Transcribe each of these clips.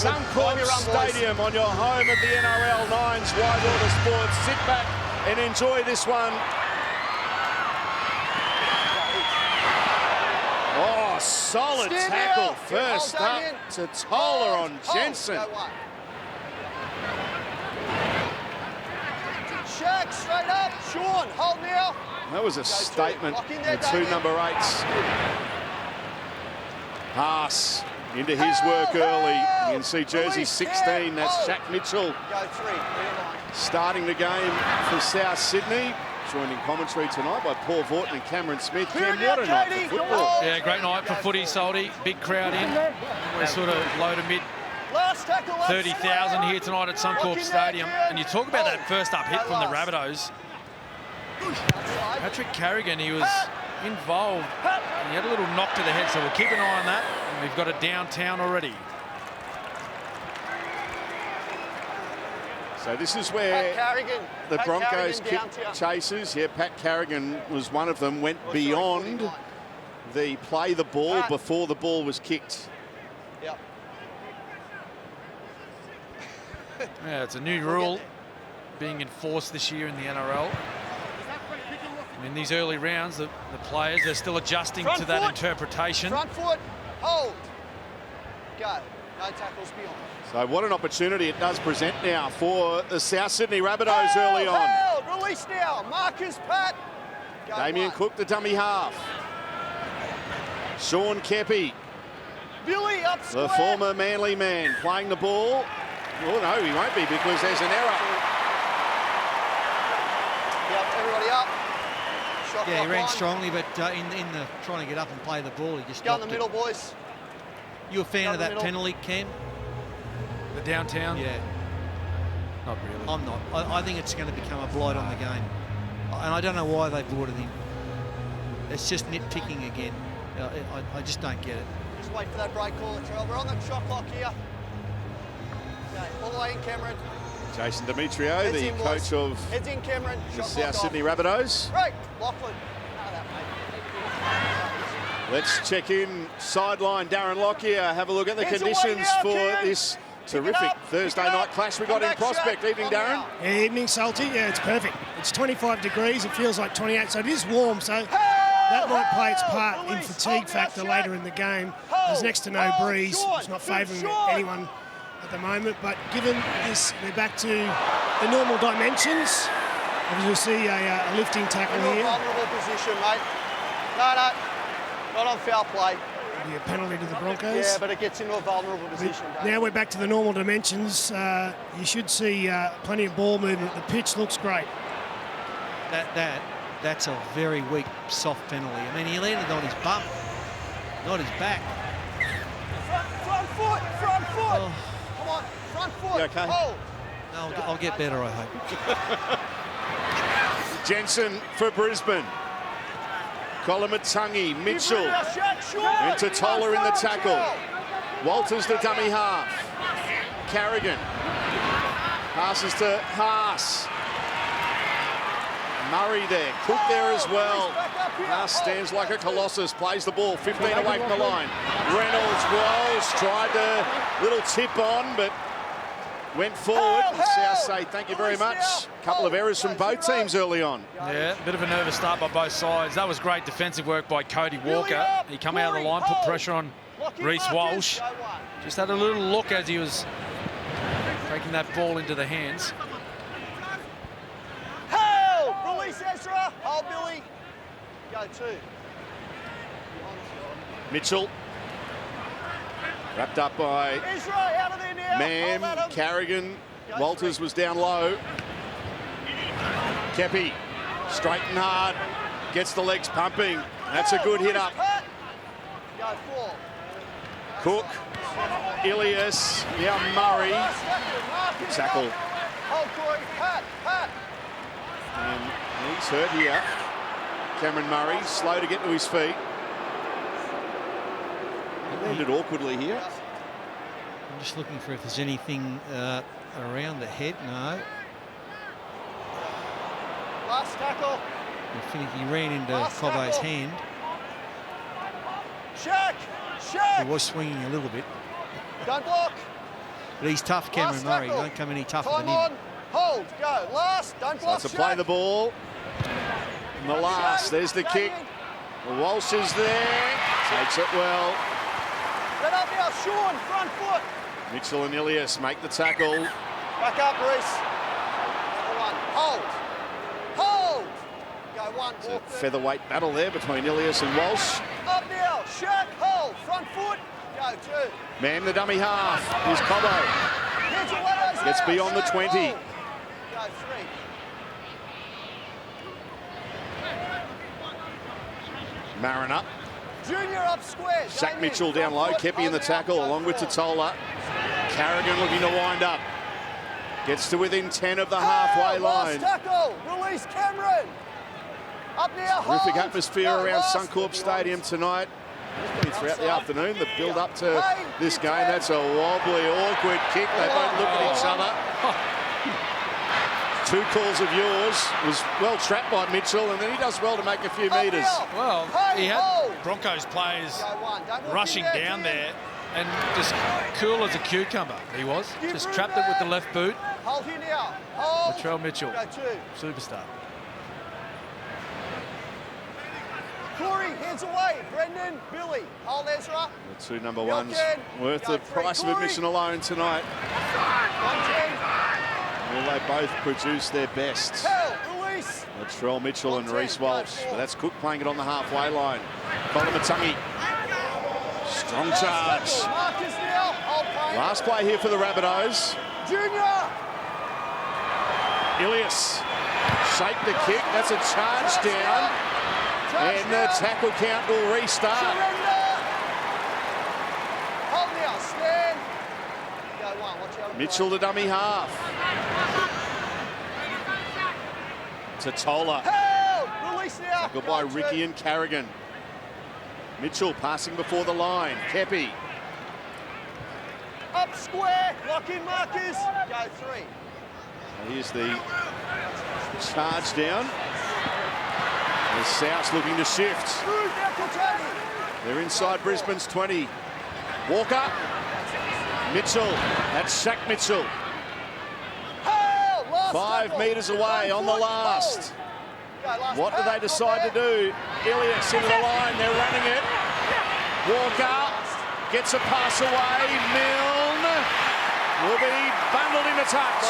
Suncorp Stadium on your home of the NRL Nines Whitewater Sports. Sit back and enjoy this one. Oh, solid tackle first up to Toller on Jensen. Check, straight up. Sean, hold now. That was a statement. The two number 8s. Pass into his work early. You can see jersey 16, that's Jack Mitchell. Starting the game for South Sydney. Joined in commentary tonight by Paul Vaughton and Cameron Smith. Cam, what a night for football. Yeah, great night for footy, Salty. Big crowd in. We're sort of low to mid 30,000 here tonight at Suncorp Stadium. And you talk about that first up hit from the Rabbitohs. Patrick Carrigan, he was involved. And he had a little knock to the head, so we'll keep an eye on that. And we've got a downtown already. So this is where the Broncos chasers, Pat Carrigan was one of them, went beyond the play the ball before the ball was kicked. Yep. Yeah, it's a new rule being enforced this year in the NRL. In these early rounds, the players, they're still adjusting to that interpretation. Front foot, hold, go, no tackles beyond. So what an opportunity it does present now for the South Sydney Rabbitohs early on. Held, release now, Marcus Pat. Go Damien Cook, the dummy half. Sean Kepi, Billy up square. the former Manly man, playing the ball. Oh no, he won't be because there's an error. Yep, everybody up. Shot yeah, he ran on. strongly, but in the trying to get up and play the ball, he just Go in the dropped middle, it. boys. You a fan of that middle. penalty, Cam? The downtown? Yeah. Not really. I'm not. I think it's going to become a blight on the game. And I don't know why they brought it in. It's just nitpicking again. I just don't get it. Just wait for that break call, Terrell. We're on the shot clock here. Okay, all the way in, Cameron. Jason Demetrio, Heads the in, coach boys. of Heads in, Cameron. the Shot South clock Sydney off. Rabbitohs. Break, Lachlan. Let's check in sideline. Darren Lockyer, have a look at the Heads away conditions now, for Ken. this terrific Thursday night clash we got in Prospect. Evening, Darren. Yeah, evening, Salty. Yeah, it's perfect. It's 25 degrees. It feels like 28, so it is warm. So that might play its part in fatigue factor later in the game. There's next to no breeze. It's not favouring anyone at the moment. But given this, we're back to the normal dimensions. As you'll see, a lifting tackle here. Vulnerable position, mate. No, not on foul play. Be a penalty to the Broncos. Yeah, but it gets into a vulnerable position. Now we're back to the normal dimensions. You should see plenty of ball movement. The pitch looks great. That's a very weak, soft penalty. I mean, he landed on his bum, not his back. Front foot. Oh. Come on, front foot. You okay? Hold. No, I'll get better, I hope. Jensen for Brisbane. Kolomatangi, Mitchell into Toller in the tackle. Walters the dummy half. Carrigan passes to Haas. Murray there, Cook there as well. Haas stands like a colossus, plays the ball 15 away from the line. Reynolds rolls, tried a little tip on, but went forward. South say thank you very much. A couple of errors from both teams early on. Yeah, a bit of a nervous start by both sides. That was great defensive work by Cody Walker. He come out of the line, put pressure on Reece Walsh. Just had a little look as he was taking that ball into the hands. Hold! Release Ezra. Hold, Billy. Go two. Mitchell. Wrapped up by Ezra, out of there now. Mam, Hold at him. Carrigan. Walters was down low. Kepi, straight and hard. Gets the legs pumping. That's a good hit up. Go four. Cook, Ilias, now Murray. Tackle. Hold, Corey. Pat. And he's hurt here. Cameron Murray, slow to get to his feet. He landed awkwardly here. I'm just looking for if there's anything around the head. No. Last tackle. I think he ran into Last Cobbo's tackle. hand. Check. He was swinging a little bit. Don't block. But he's tough, Cameron Murray. tackle. Don't come any tougher Time than him. on. Hold. Go. Last. Don't block. Starts to play the ball. And the last, there's the kick. Walsh is there. Takes it well. Get up now, Sean. Front foot. Mitchell and Ilias make the tackle. Back up, Reese. Number one. Hold. Hold. Go one. It's a Walk 30. featherweight battle there between Ilias and Walsh. Up now. Shaq. Hold. Front foot. Go two. Man, the dummy half is Cobbo. Gets beyond the 20. Go three. Mariner. Junior up square. Shaq Damien, Mitchell down front low. foot, Kepi in the hold tackle out, along with go Totola. Carrigan looking to wind up. Gets to within 10 of the halfway line. Last tackle. Release Cameron. Up now. Terrific hold. atmosphere Go, around last. Suncorp Stadium tonight. Throughout the afternoon, the build up to this game. That's a wobbly, awkward kick. They both look at each other. Two calls of yours. Was well trapped by Mitchell, and then he does well to make a few metres. Well, he had Broncos players Go one. Don't walk rushing in there, down Jim. there and just cool as a cucumber. He was. Just trapped it with the left boot. Hold here now. Hold. Latrell Mitchell, Go two. superstar. Corey, heads away. Brendan, Billy. Hold Ezra. The two number ones Milken. worth Go the three. price of Corey. admission alone tonight. 110. Well, they both produce their best. Hell, release. Latrell Mitchell and 110, Reece Walsh. go But that's Cook playing it on the halfway line. Bottomatungi. Strong charge. Marcus now. Hold Payne. Last play here for the Rabbitohs. Junior. Ilias. Shake the kick. That's a charge down. And the tackle count will restart. Surrender. Hold now. Stand. Go one. Watch out. Mitchell the dummy half. Totola. Hell. Release now. Tackled by Go two. Ricky and Carrigan. Mitchell passing before the line. Kepi. Up square. Lock in Marcus. Go three. Here's the charge down. There's South looking to shift. Through now Kentucky. They're inside Brisbane's 20. Walker. Mitchell. That's Shaq Mitchell. Hell. Last 5 tackle. metres away on the Front foot. last. Go, last What do pass. they decide to Not bad. do? Ilias into the line. They're running it. Walker gets a pass away. Milne will be bundled into touch.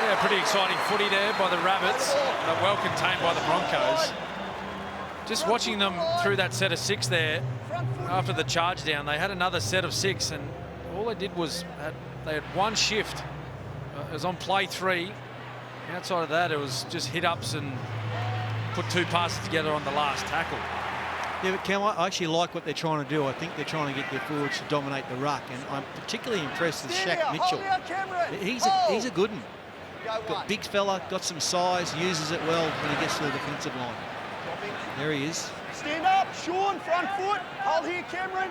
Yeah, pretty exciting footy there by the Rabbits, but well contained by the Broncos. Just watching them through that set of 6 there, after the charge down, they had another set of 6, and all they did was they had one shift. It was on play 3. Outside of that, it was just hit-ups and put 2 passes together on the last tackle. Yeah, but Cam, I actually like what they're trying to do. I think they're trying to get their forwards to dominate the ruck, and I'm particularly impressed with Shaq Mitchell. He's a good one. Got big fella, got some size, uses it well when he gets to the defensive line. There he is. Stand up, Sean, front foot. Hold here, Cameron.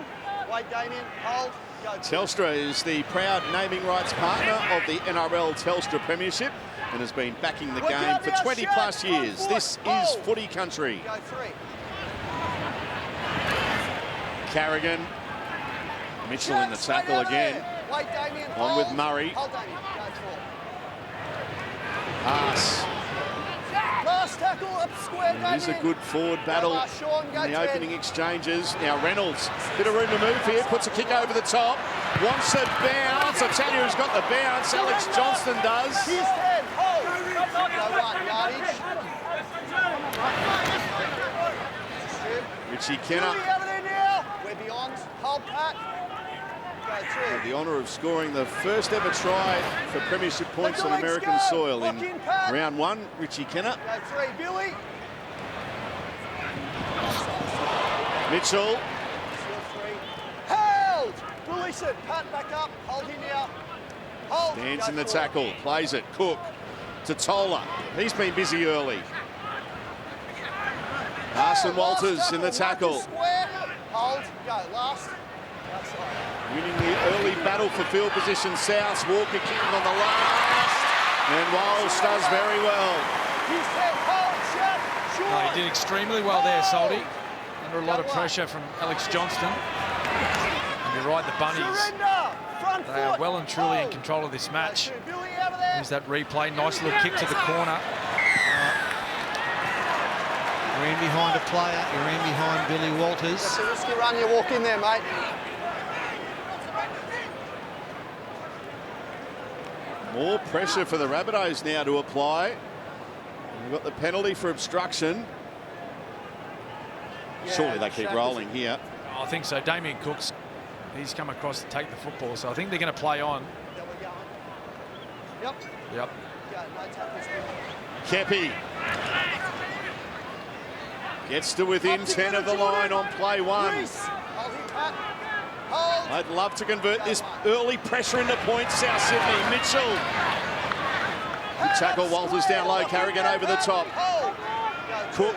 Wait, Damien, hold. Go. Telstra is the proud naming rights partner of the NRL Telstra Premiership and has been backing the game for 20 plus years. This is footy country. Go three. Carrigan. Mitchell in the tackle again. Wait, Damien, On hold. with Murray. Hold, Damien. Go four. Pass. Last tackle, up square, Damien. It is a good forward battle Sean, go in the 10. opening exchanges. Now Reynolds, bit of room to move here, puts a kick over the top, wants a bounce. I tell you who's got the bounce, Alex Johnston does. Here's 10, hold. Go one, yardage. Richie Billy Kenner out of there now. We're beyond. Hold, Pat. Go had two. the honour of scoring the first ever try for premiership points on American soil in round 1. Richie Kenner. Go three, Billy. Mitchell. Seal three. Held. Release it. Pat back up. Hold him now. Hold. Stands Go in the four. tackle, plays it. Cook. Totola. He's been busy early. Carson Walters in the tackle. Square. Hold. Go. Last. Outside. Winning the early battle for field position. South. Walker kicking on the last. And Walsh does very well. He's 10. Hold. Shut. Sure. No, he did extremely well there, Salty. Under a lot of pressure from Alex Johnston. And You're right, the Bunnies, they are well and truly in control of this match. Here's that replay, nice little kick to the corner. You're in behind a player, you're in behind Billy Walters. It's a risky run, you walk in there, mate. More pressure for the Rabbitohs now to apply. We've got the penalty for obstruction. Surely they keep rolling here. I think so. Damien Cook's, he's come across to take the football, so I think they're going to play on. Yep. Yep. Kepi gets to within 10 of the line on play one. I'd love to convert this early pressure into points, South Sydney. Mitchell. Good tackle, Walters down low, Carrigan over the top. Cook.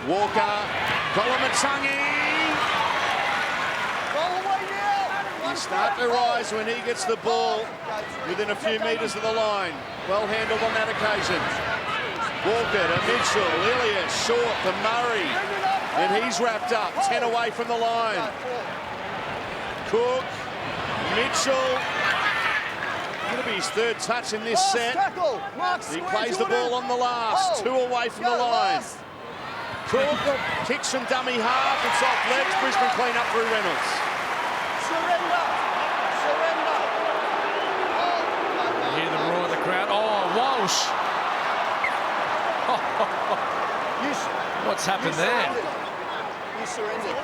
Walker. Kolomatangi. You start to rise when he gets the ball within a few metres of the line. Well handled on that occasion. Walker to Mitchell. Ilias short to Murray. And he's wrapped up. 10 away from the line. Cook. Mitchell. Going to be his third touch in this set. He plays the ball on the last. 2 away from the line. Cook kicks from dummy half. It's off legs. Brisbane clean up through Reynolds. Surrender. Surrender. You hear the roar of the crowd. Oh, Walsh. What's happened there? You surrendered.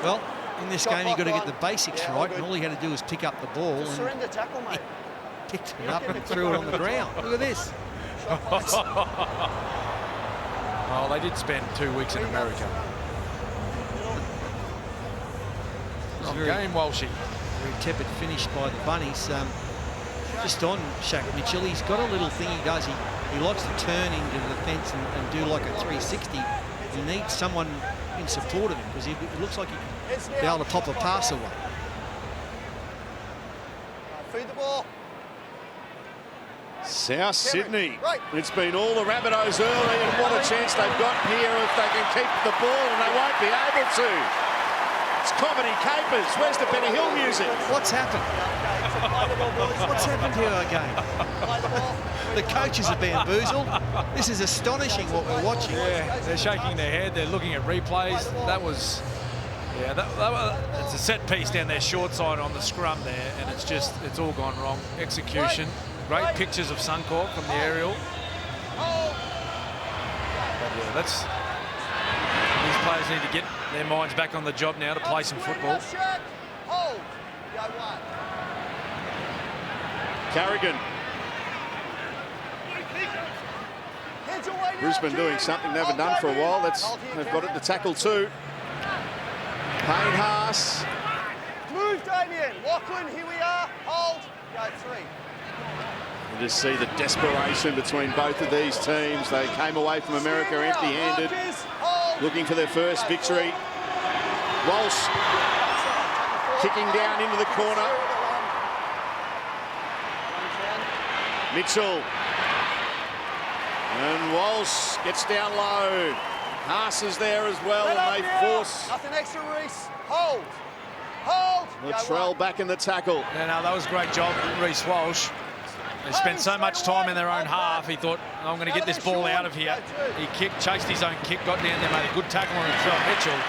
Well, in this game, you've got to get the basics right, and all he had to do was pick up the ball. And Surrender tackle, mate. picked it up and threw it on the ground. Look at this. Oh, they did spend 2 weeks in America. Game Walshy. Very tepid finish by the Bunnies. Just on Shaq Mitchell, he's got a little thing he does. He likes to turn into the fence and do like a 360. He needs someone in support of him because it looks like he can be able to pop a pass away. Feed the ball. South Sydney. It's been all the Rabbitohs early, and what a chance they've got here if they can keep the ball, and they won't be able to. It's comedy capers. Where's the Benny Hill music? What's happened? What's happened to our game? The coaches are bamboozled. This is astonishing what we're watching. Yeah, they're shaking their head. They're looking at replays. That was, yeah, it's a set piece down their short side on the scrum there, and it's all gone wrong. Execution. Great pictures of Suncorp from the aerial. But yeah, these players need to get their minds back on the job now to play some football. Carrigan. Brisbane doing something they haven't done for a while. They've got it to tackle too. Payne Haas. Move, Damien. Lachlan, here we are. Hold. Go 3. You just see the desperation between both of these teams. They came away from America empty-handed, looking for their first victory. Walsh kicking down into the corner. Mitchell. And Walsh gets down low. Haas is there as well, and they force Nothing extra, Reese. Hold. Hold. Latrell back in the tackle. Yeah, no, that was a great job, Reece Walsh. They spent so much time in their own half. He thought, I'm going to get this ball out of here. He kicked, chased his own kick, got down there, made a good tackle on Latrell Mitchell.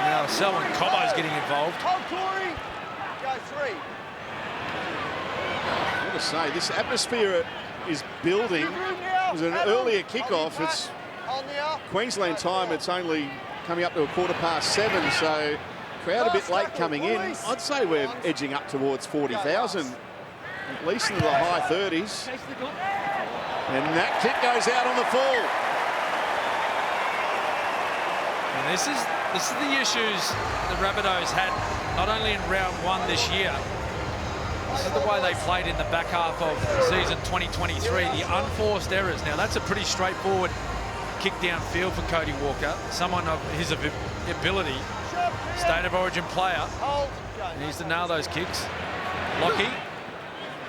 Now Selwyn Cobbo's getting involved. Hold, Corey. Go 3. I want to say, this atmosphere is building. It was an earlier kickoff. It's Queensland time. It's only coming up to 7:15, so crowd a bit late coming in. I'd say we're edging up towards 40,000, at least into the high 30s. And that kick goes out on the full. And this is the issues the Rabbitohs had not only in round 1 this year. This is the way they played in the back half of season 2023. The unforced errors. Now that's a pretty straightforward kick downfield for Cody Walker. Someone of his ability, state of origin player. He needs to nail those kicks. Lockie.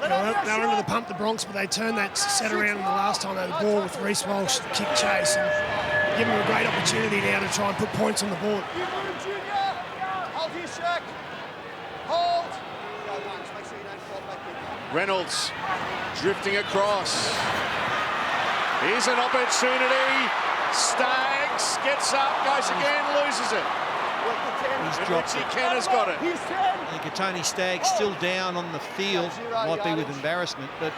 They were under the pump, the Bronx, but they turned that set around in the last time they had the ball with Reece Walsh, kick chase, and give them a great opportunity now to try and put points on the board. Hold here, Shaq. Hold. Go once. Make sure you don't fall back in. Reynolds drifting across. Here's an opportunity. Staggs gets up, goes again, loses it. He's dropped Richie it. Kenner's got it. I think Tony Staggs still down on the field, might be with embarrassment, but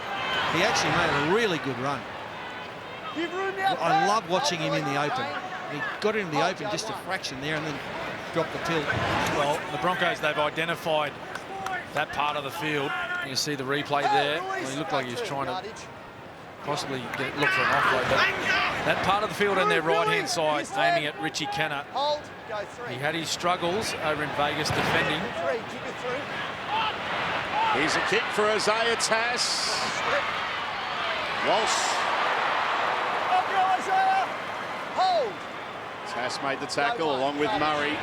he actually made a really good run. I love watching him in the open. He got into the open just a fraction there and then dropped the tilt. Well, the Broncos, they've identified that part of the field. You see the replay there. Well, he looked like he was trying to possibly look for an offload. But that part of the field on their right-hand side, aiming at Richie Kenner. He had his struggles over in Vegas defending. Here's a kick for Isaiah Tass. Walsh. Tass made the tackle along with Murray.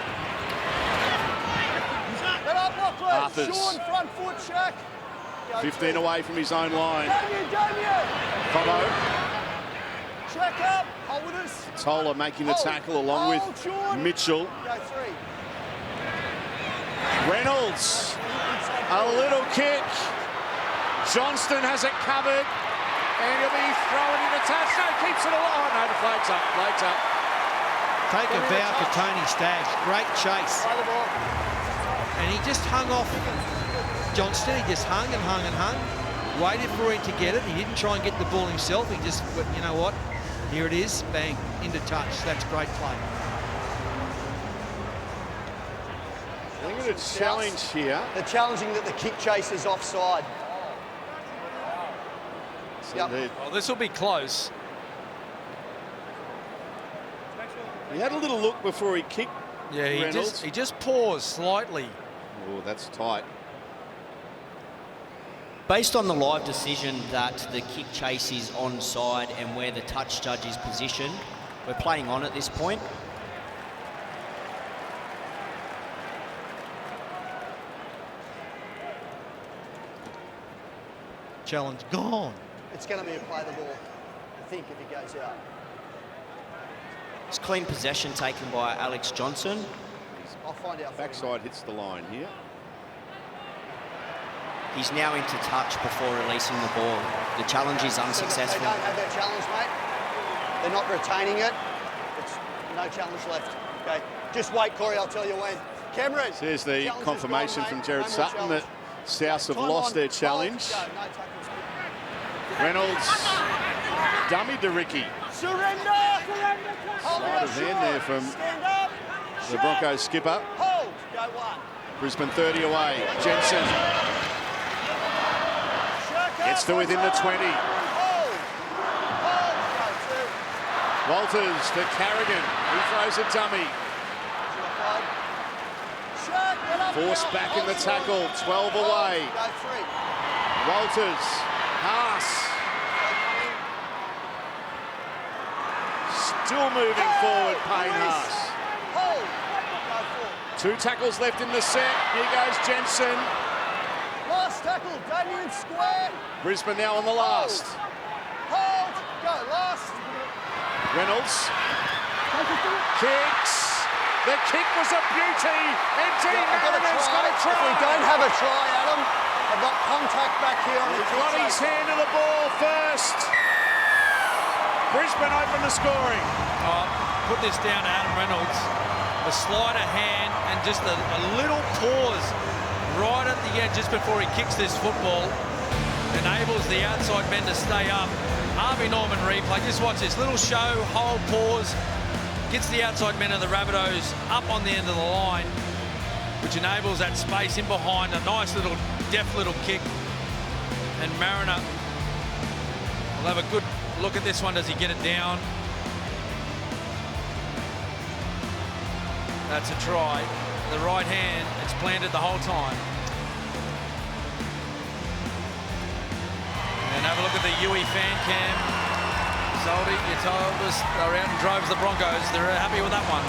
Arthurs. 15 away from his own line. Cobo. Tola making the tackle along with Mitchell. Reynolds. A little kick. Johnston has it covered. And he'll be throwing in the touch. No, keeps it alive. No, the flag's up. Flag's up. Take a bow for Tony Staggs. Great chase. And he just hung off Johnston. He just hung and hung and hung. Waited for him to get it. He didn't try and get the ball himself. He just, you know what? Here it is. Bang. Into touch. That's great play. I think it's a challenge here. They're challenging that the kick chase is offside. Yep. Well, this will be close. He had a little look before he kicked. Yeah, Reynolds. he just paused slightly. Oh, that's tight. Based on the live decision that the kick chase is onside and where the touch judge is positioned, we're playing on at this point. Challenge gone. It's going to be a play the ball, I think, if he goes out. It's clean possession taken by Alex Johnson. I'll find out. Backside hits the line here. He's now into touch before releasing the ball. The challenge is unsuccessful. They don't have their challenge, mate. They're not retaining it. It's no challenge left. Okay, just wait, Corey. I'll tell you when. Cameron. Here's the confirmation from Jared Sutton that South have lost their challenge. Reynolds, dummy to Ricky. Surrender. Sleight of hand there from the Broncos skipper. Hold. Go one. Brisbane 30 away. Jensen gets to within the 20. Walters to Carrigan. He throws a dummy. Forced back in the tackle. 12 away. Walters. Haas. Still moving forward, Payne Haas. 2 tackles left in the set. Here goes Jensen. Last tackle, Damien square. Brisbane now on the last. Hold. Go last. Reynolds. Kicks. The kick was a beauty. And Dean Mariner's got a try. If we don't have a try, Adam, I've got contact back here on the He's got his hand to the ball first. Brisbane open the scoring. Put this down to Adam Reynolds. The sleight of hand and just a little pause right at the end just before he kicks this football enables the outside men to stay up. Harvey Norman replay. Just watch this little show, hold, pause. Gets the outside men of the Rabbitohs up on the end of the line, which enables that space in behind. A nice little, deft little kick. And Mariner will have a good look at this one. Does he get it down? That's a try. The right hand, it's planted the whole time. And have a look at the Yui fan cam. Zoldy, you told us they're out in droves, the Broncos. They're happy with that one.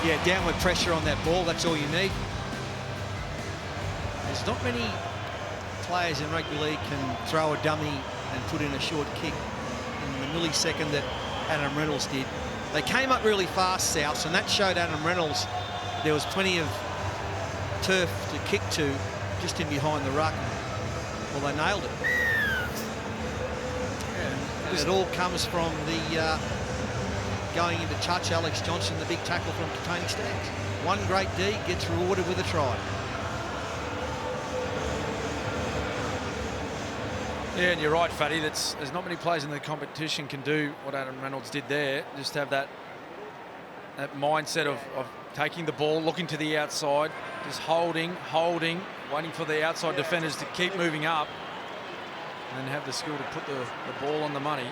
Yeah, downward pressure on that ball, that's all you need. There's not many players in rugby league can throw a dummy and put in a short kick in the millisecond that Adam Reynolds did. They came up really fast, South, and that showed Adam Reynolds there was plenty of turf to kick to, just in behind the ruck. Well, they nailed it. And it all comes from the going into touch, Alex Johnson, the big tackle from Containing Stags. One great deed gets rewarded with a try. Yeah, and you're right, Fatty. There's not many players in the competition can do what Adam Reynolds did there. Just have that mindset of taking the ball, looking to the outside, just holding, waiting for the outside defenders to keep moving up, and then have the skill to put the ball on the money.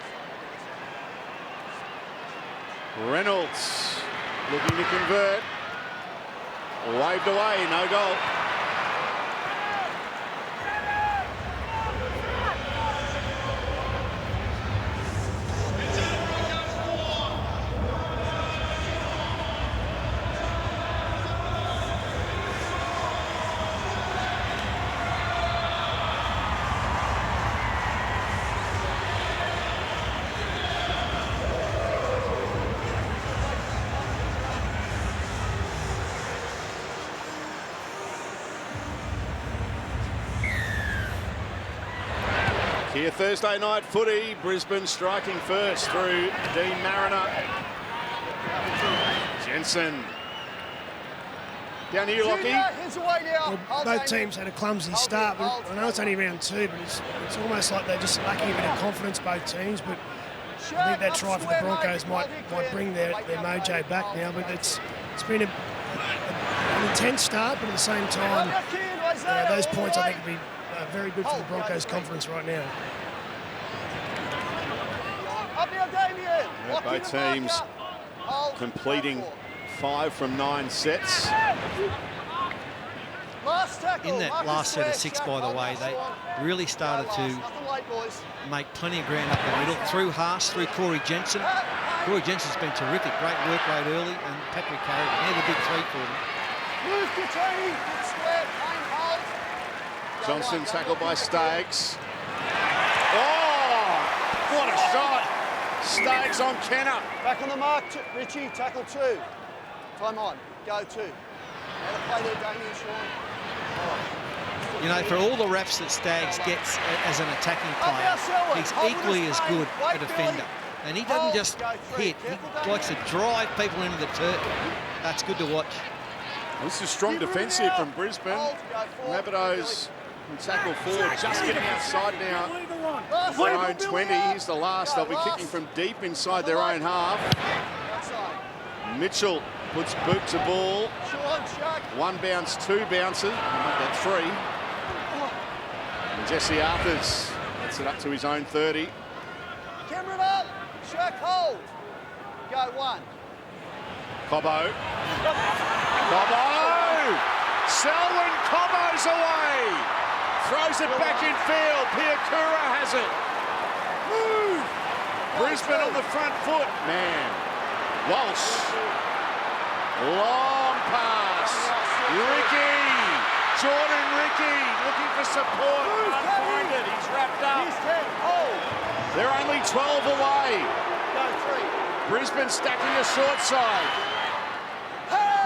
Reynolds looking to convert. Waved away, no goal. Here Thursday night footy, Brisbane striking first through Dean Mariner. Jensen. Down to you, Lockie. Well, both teams had a clumsy start, but I know it's only round 2, but it's almost like they're just lacking a bit of confidence, both teams. But I think that try for the Broncos might bring their mojo back now. But it's been an intense start, but at the same time, those points I think would be very good for the Broncos' confidence right now. Yeah, both teams completing 5 from 9 sets. In that last set of 6, by the way, they really started to make plenty of ground up the middle, through Haas, through Corey Jensen. Corey Jensen's been terrific, great work rate early, and Patrick Carrigan, they're the big 3 for them. Johnson tackled by Staggs. Oh, what a shot. Staggs on Kenner. Back on the mark, Richie, tackle 2. Time on, go 2. How to play there, Damien, Sean. You know, for all the reps that Staggs gets as an attacking player, he's equally as good a defender. And he doesn't just hit, he likes to drive people into the turf. That's good to watch. This is strong defensive from Brisbane. Rabbitohs tackle forward, just getting outside now. Their own 20, here's the last. They'll be kicking from deep inside their own half. Mitchell puts boot to ball. 1 bounce, 2 bounces, make that 3. And Jesse Arthurs gets it up to his own 30. Cameron up, Shaq hold. Go 1. Cobbo. Selwyn Cobbo's away. Throws it back in field. Piakura has it. Move. Brisbane on the front foot. Man. Walsh. Long pass. Ricky. Jordan Ricky looking for support. Can't find it. He's wrapped up. They're only 12 away. Brisbane stacking the short side.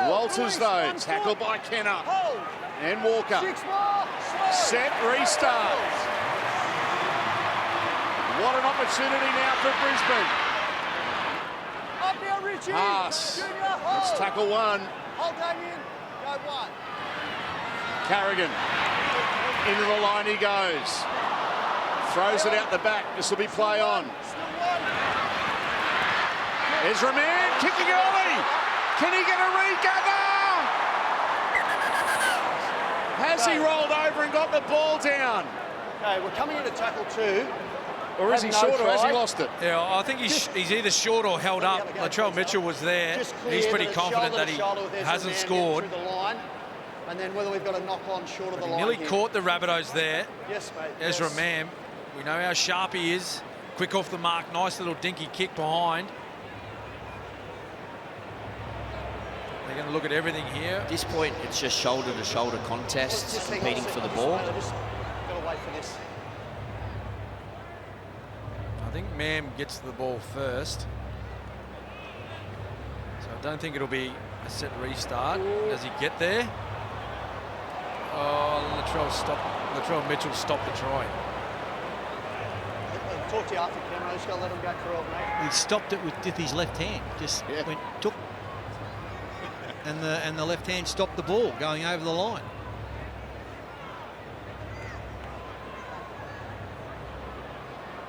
Walters, though, tackled by Kenner and Walker. Set restart. What an opportunity now for Brisbane. Haas. Let's tackle 1. Carrigan. Into the line he goes. Throws it out the back. This will be play on. Ezra Mann kicking early. Can he get a regather? Has he rolled over and got the ball down? Okay, we're coming into tackle 2. Or is he short, or has he lost it? Yeah, I think he's either short or held up. Latrell Mitchell was there. He's pretty confident that he hasn't scored. And then whether we've got a knock on short of the line. Nearly caught the Rabbitohs there. Yes, mate. Ezra Mann. We know how sharp he is. Quick off the mark. Nice little dinky kick behind. They're going to look at everything here. At this point, it's just shoulder-to-shoulder contests, competing for the ball. Just got to wait for this. I think Mam gets the ball first. So I don't think it'll be a set restart. Does he get there? Latrell Mitchell stopped the try. I'll talk to you after camera. I just got to let him go through it, mate. He stopped it with his left hand. Just took, and the left hand stopped the ball going over the line.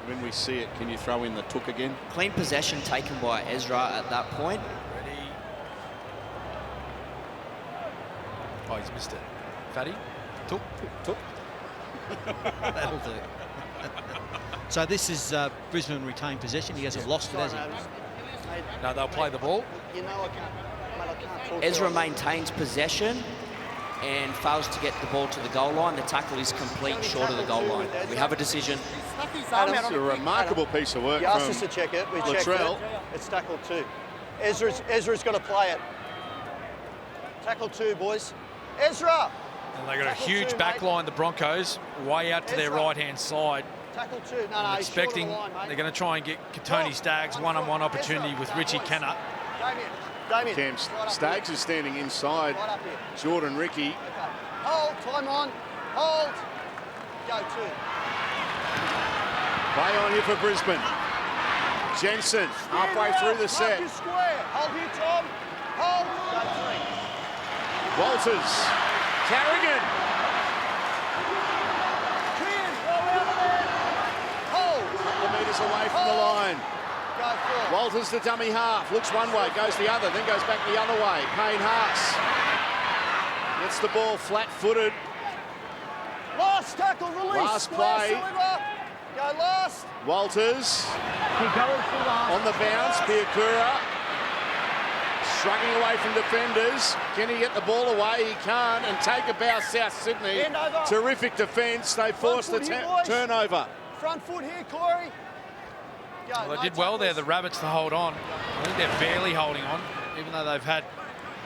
When we see it, can you throw in the took again? Clean possession taken by Ezra at that point. Ready. Oh, he's missed it. Fatty. Took. That'll do. So this is Brisbane retained possession. He hasn't lost it, has he? No, they'll play the ball. You know I can't talk Ezra maintains possession and fails to get the ball to the goal line. The tackle is complete short of the goal line. We have a decision. That's a remarkable piece of work. You asked us to check it. We checked it. It's tackle 2. Ezra's got to play it. Tackle 2, boys. Ezra! And they got a huge back line, the Broncos, way out to their right-hand side. Tackle 2. No, I'm expecting they're going to try and get Tony Staggs one-on-one opportunity with Richie Kennett. Damien. Cam Staggs is standing inside Jordan Ricky. Okay. Hold, time on. Hold. Go 2. Play on here for Brisbane. Jensen halfway through the set. Hold here, Tom. Hold. Go 3. Walters. Carrigan. Hold. A couple of metres away from the line. Go 4. Walters the dummy half. Looks one way, goes the other, then goes back the other way. Payne Haas gets the ball flat-footed. Last tackle, release. Last play. Go last. Walters on the bounce. Piakura shrugging away from defenders. Can he get the ball away? He can't. And take a bow, South Sydney. Terrific defence. They forced the turnover. Front foot here, Corey. Well, they did well there, the Rabbits, to hold on. I think they're barely holding on, even though they've had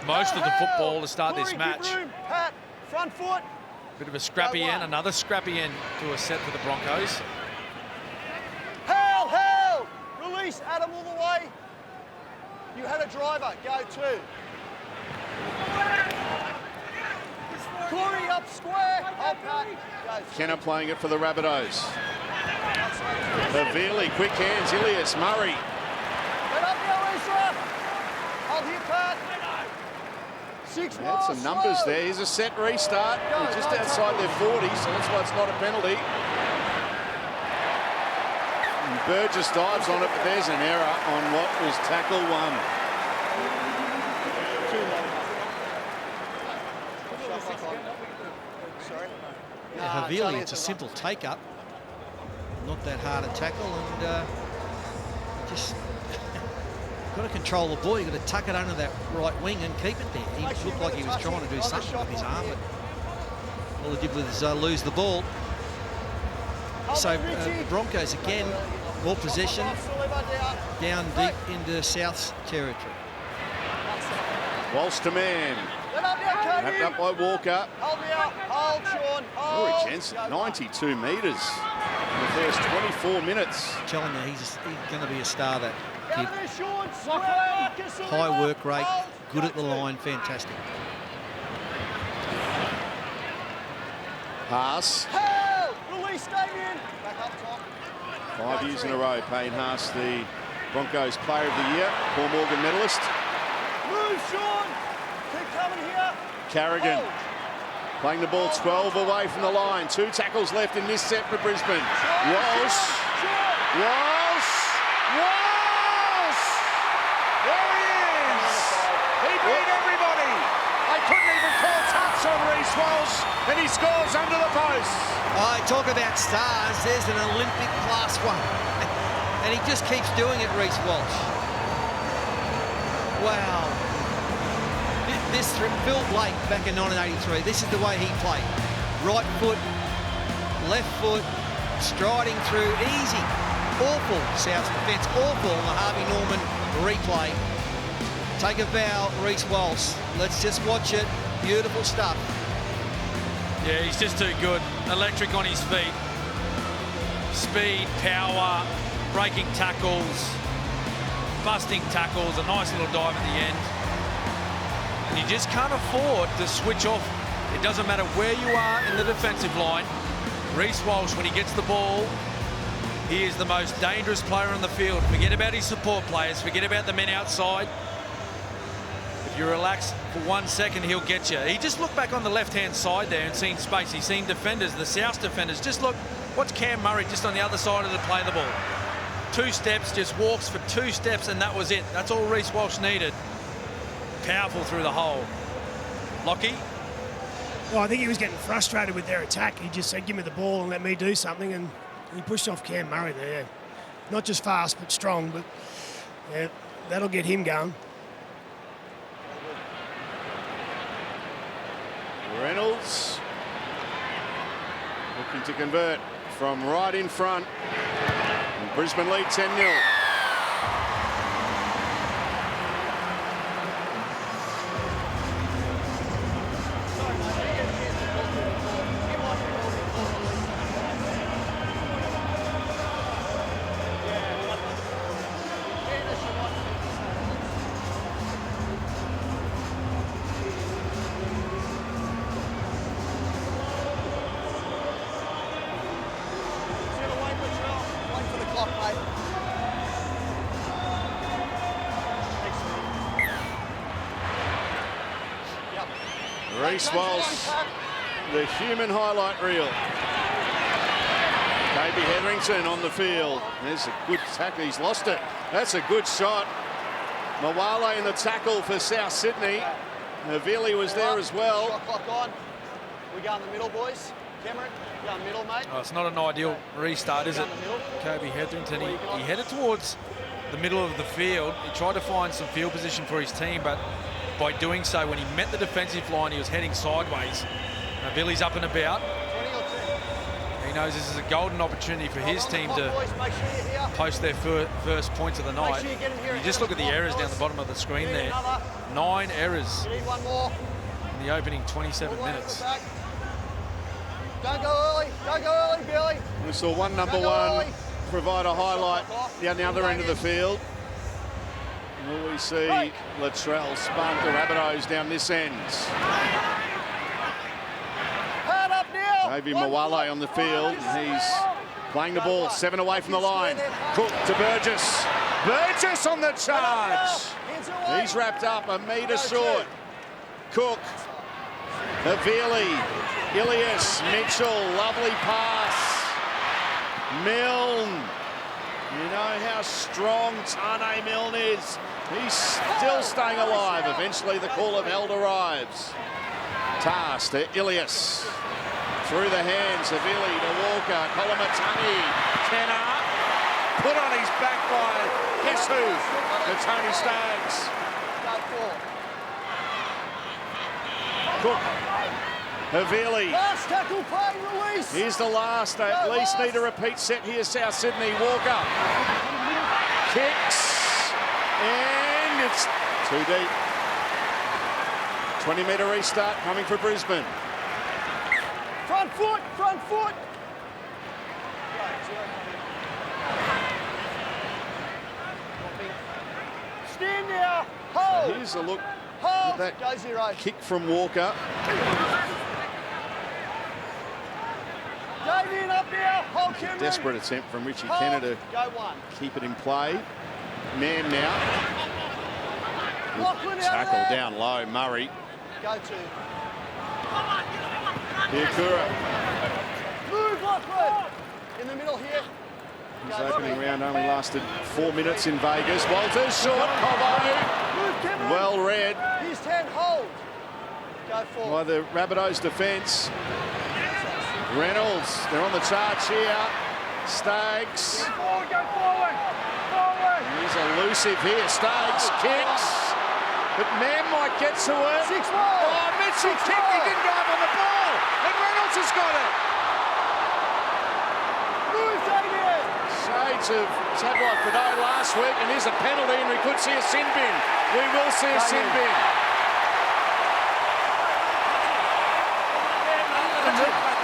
most of the football to start this match. Pat, front foot. Bit of a scrappy end, another scrappy end to a set for the Broncos. Hell! Release, Adam all the way. You had a driver, go 2. Corey up square. Oh, Pat. Go 3. Kenner playing it for the Rabbitohs. Havili, quick hands, Ilias, Murray. Get up now, Ezra. Hold here, Pat. 6 more. Had some numbers there. Here's a set restart. We're just outside their 40, so that's why it's not a penalty. And Burgess dives on it, but there's an error on what was tackle 1. Yeah, Havili, it's a simple take-up. Not that hard a tackle, and just got to control the ball. You've got to tuck it under that right wing and keep it there. He looked like he was trying to do something with his arm, but all he did was lose the ball. So Broncos again, more possession, down deep into South's territory. Walsh to man. Wrapped up by Walker. Hold me up. Hold, Sean. Rory Hold. Jensen, 92 metres in the first 24 minutes. I'm telling you, he's going to be a star, that kid. Down there, Sean. High work rate, good at the line, fantastic. Haas. Hell! Release, Damien. Back up top. 5 years in a row, Payne Haas, the Broncos Player of the Year, Paul Morgan medalist. Move, Sean. Keep coming here. Carrigan playing the ball 12 away from the line. 2 tackles left in this set for Brisbane. Walsh. Walsh. Walsh. There he is. He beat everybody. They couldn't even call touch on Reece Walsh, and he scores under the post. I talk about stars. There's an Olympic class one. And he just keeps doing it, Reece Walsh. Wow. This Phil Blake back in 1983, this is the way he played. Right foot, left foot, striding through, easy. Awful South defence, awful on the Harvey Norman replay. Take a bow, Reece Walsh. Let's just watch it. Beautiful stuff. Yeah, he's just too good. Electric on his feet. Speed, power, breaking tackles, busting tackles, a nice little dive at the end. And you just can't afford to switch off It doesn't matter where you are in the defensive line. Reece Walsh, when he gets the ball, he is the most dangerous player on the field. Forget about his support players. Forget about the men outside. If you relax for 1 second, he'll get you. He just looked back on the left-hand side there and seen space. He's seen defenders, the South defenders. Just look, watch Cam Murray just on the other side of the play the ball. 2 steps, just walks for 2 steps, and that was it. That's all Reece Walsh needed. Powerful through the hole. Lockie? Well, I think he was getting frustrated with their attack. He just said, give me the ball and let me do something, and he pushed off Cam Murray there. Not just fast, but strong, but yeah, that'll get him going. Reynolds looking to convert from right in front. And Brisbane lead 10-0. Reece Walsh, the human highlight reel. KB Hetherington on the field. There's a good tackle. He's lost it. That's a good shot. Mawale in the tackle for South Sydney. Havili was there as well. Shot clock on. We go in the middle, boys. Cameron, go in the middle, mate. Oh, it's not an ideal restart, is it? KB Hetherington, he headed towards the middle of the field. He tried to find some field position for his team, but by doing so, when he met the defensive line, he was heading sideways. Now, Billy's up and about. He knows this is a golden opportunity for his team to post their first points of the night. You just look at the errors down the bottom of the screen there. 9 errors in the opening 27 minutes. Don't go early. Don't go early, Billy. We saw one number one provide a highlight down the other end of the field. Will we see Latrell spun the Rabbitohs down this end? Hard up now. Davey Mawale on the field. He's playing the ball 7 away from the line. Cook to Burgess. Burgess on the charge. He's wrapped up a metre short. Cook. Havili. Ilias. Mitchell. Lovely pass. Milne. You know how strong Tane Milne is. He's still staying alive. Eventually the call of held arrives. Task to Ilias. Through the hands of Illy to Walker. Kolomatani. Kenner. Put on his back by guess who? The Tony Staggs. Cook. Havili. Last tackle play, release. Here's the last. They at least need a repeat set here, South Sydney. Walker. Kicks. And it's too deep. 20-metre restart coming for Brisbane. Front foot, front foot. Stand now. Hold. Here's a look Hold. at that Go 0. kick from Walker. Damien up now. Hold Cameron. Desperate attempt from Richie Hold. Kenner to Go 1. keep it in play. Man now. Lachlan out Tackle there. down low. Murray. Go 2. Iakura. Move, Lachlan. In the middle here. His opening round only lasted 4 minutes in Vegas. Walters short. Cobo. Move, Cameron. Well read Here's 10. Hold. Go 4. by the Rabbitohs defence. Reynolds, they're on the charge here. Staggs. Go forward, go forward. Forward. He's elusive here. Staggs kicks. But Man might get to it. 6 more. Oh, Mitchell kicked. He didn't go up on the ball. And Reynolds has got it. Move, Damien. Shades of Tadlock Fidel last week. And here's a penalty, and we could see a sin bin. We will see a sin bin.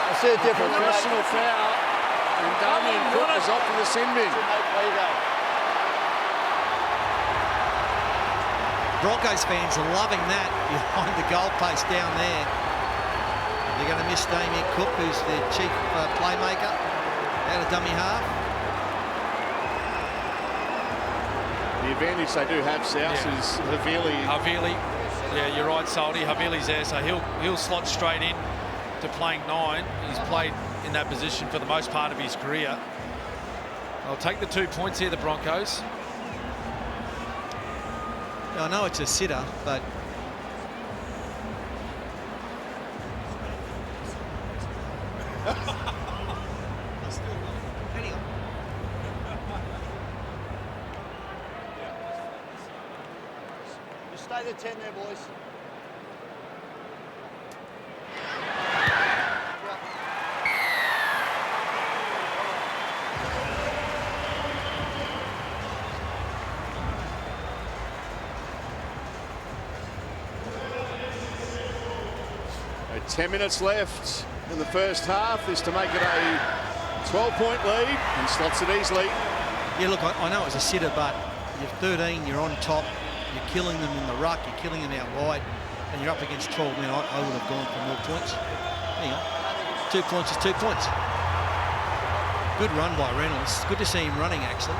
I see a difference. Professional foul. And Damien Cook is off in the sin bin. There you go. Broncos fans are loving that behind the goalpost down there. miss Damien Cook, who's their chief playmaker, out of dummy half. The advantage they do have, South, is Havili. Yeah, you're right, Salty. Havili's there, so he'll slot straight in to playing 9. He's played in that position for the most part of his career. They'll take the 2 points here, the Broncos. I know it's a sitter, but Just stay the 10 there, boys. So 10 minutes left in the first half. This to make it a 12-point lead, and slots it easily. yeah, look, I know it's a sitter, but you're 13, you're on top, you're killing them in the ruck, you're killing them out wide, and you're up against 12 men. I would have gone for more points. Hang on. 2 points is 2 points. Good run by Reynolds. Good to see him running, actually.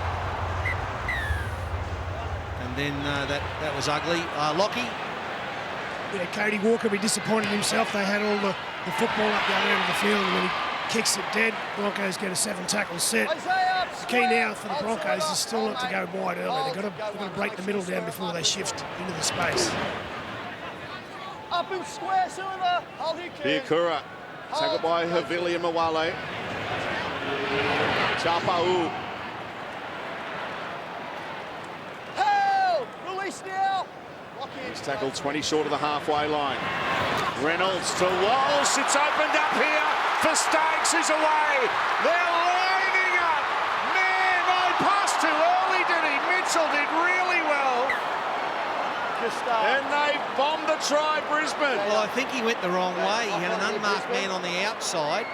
And then that was ugly. Lockie. Yeah, Cody Walker be disappointed himself. They had all the football up the other end of the field, and when he kicks it dead, Broncos get a 7-tackle set. The key now for the Broncos is still not to go wide early. They've got to break the middle down before they shift into the space. Up and square, Silver. Hold your kid. Biakura, tackled by Havili and Mawale. Tapau. Help! Release now. He's tackled 20 short of the halfway line. Reynolds to Walsh. It's opened up here for Stokes, who's away. They're lining up. Man, I passed too early, did he? Mitchell did really well. And they bombed the try, Brisbane. Well, I think he went the wrong way. He had an unmarked man on the outside,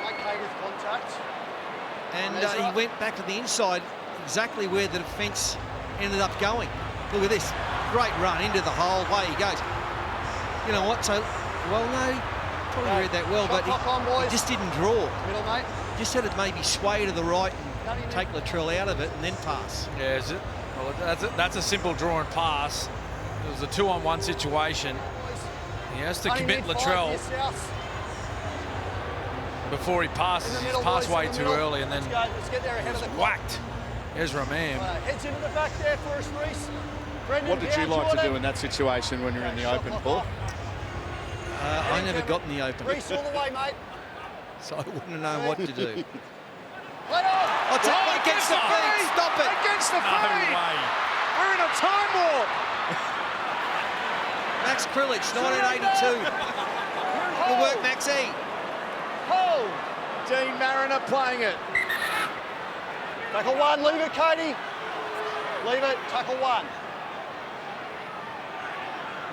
and he went back to the inside, exactly where the defence ended up going. Look at this. Great run into the hole. Away he goes. You know what? So, well, no, probably read that well, but he just didn't draw. Middle, mate. Just had it maybe sway to the right and take Latrell out of it and then pass. Yeah, is it? Well, that's a simple draw and pass. It was a 2-on-1 situation. He has to commit Latrell before he passes. He's passed way too early, and then Let's get there ahead of the clock. whacked Ezra Mam. Heads into the back there for us, Reece. What did you like to do in that situation when you're in the open, Paul? I never got in the open, Reece all the way, mate. so I wouldn't have known what to do. Play on. Oh, against the feet! Stop it! Against the No feet! way. We're in a time warp! Max Krilich, 1982. Good work, Maxie. Hold. Dean Mariner playing it. Tackle 1, leave it, Cody. Leave it, tackle 1.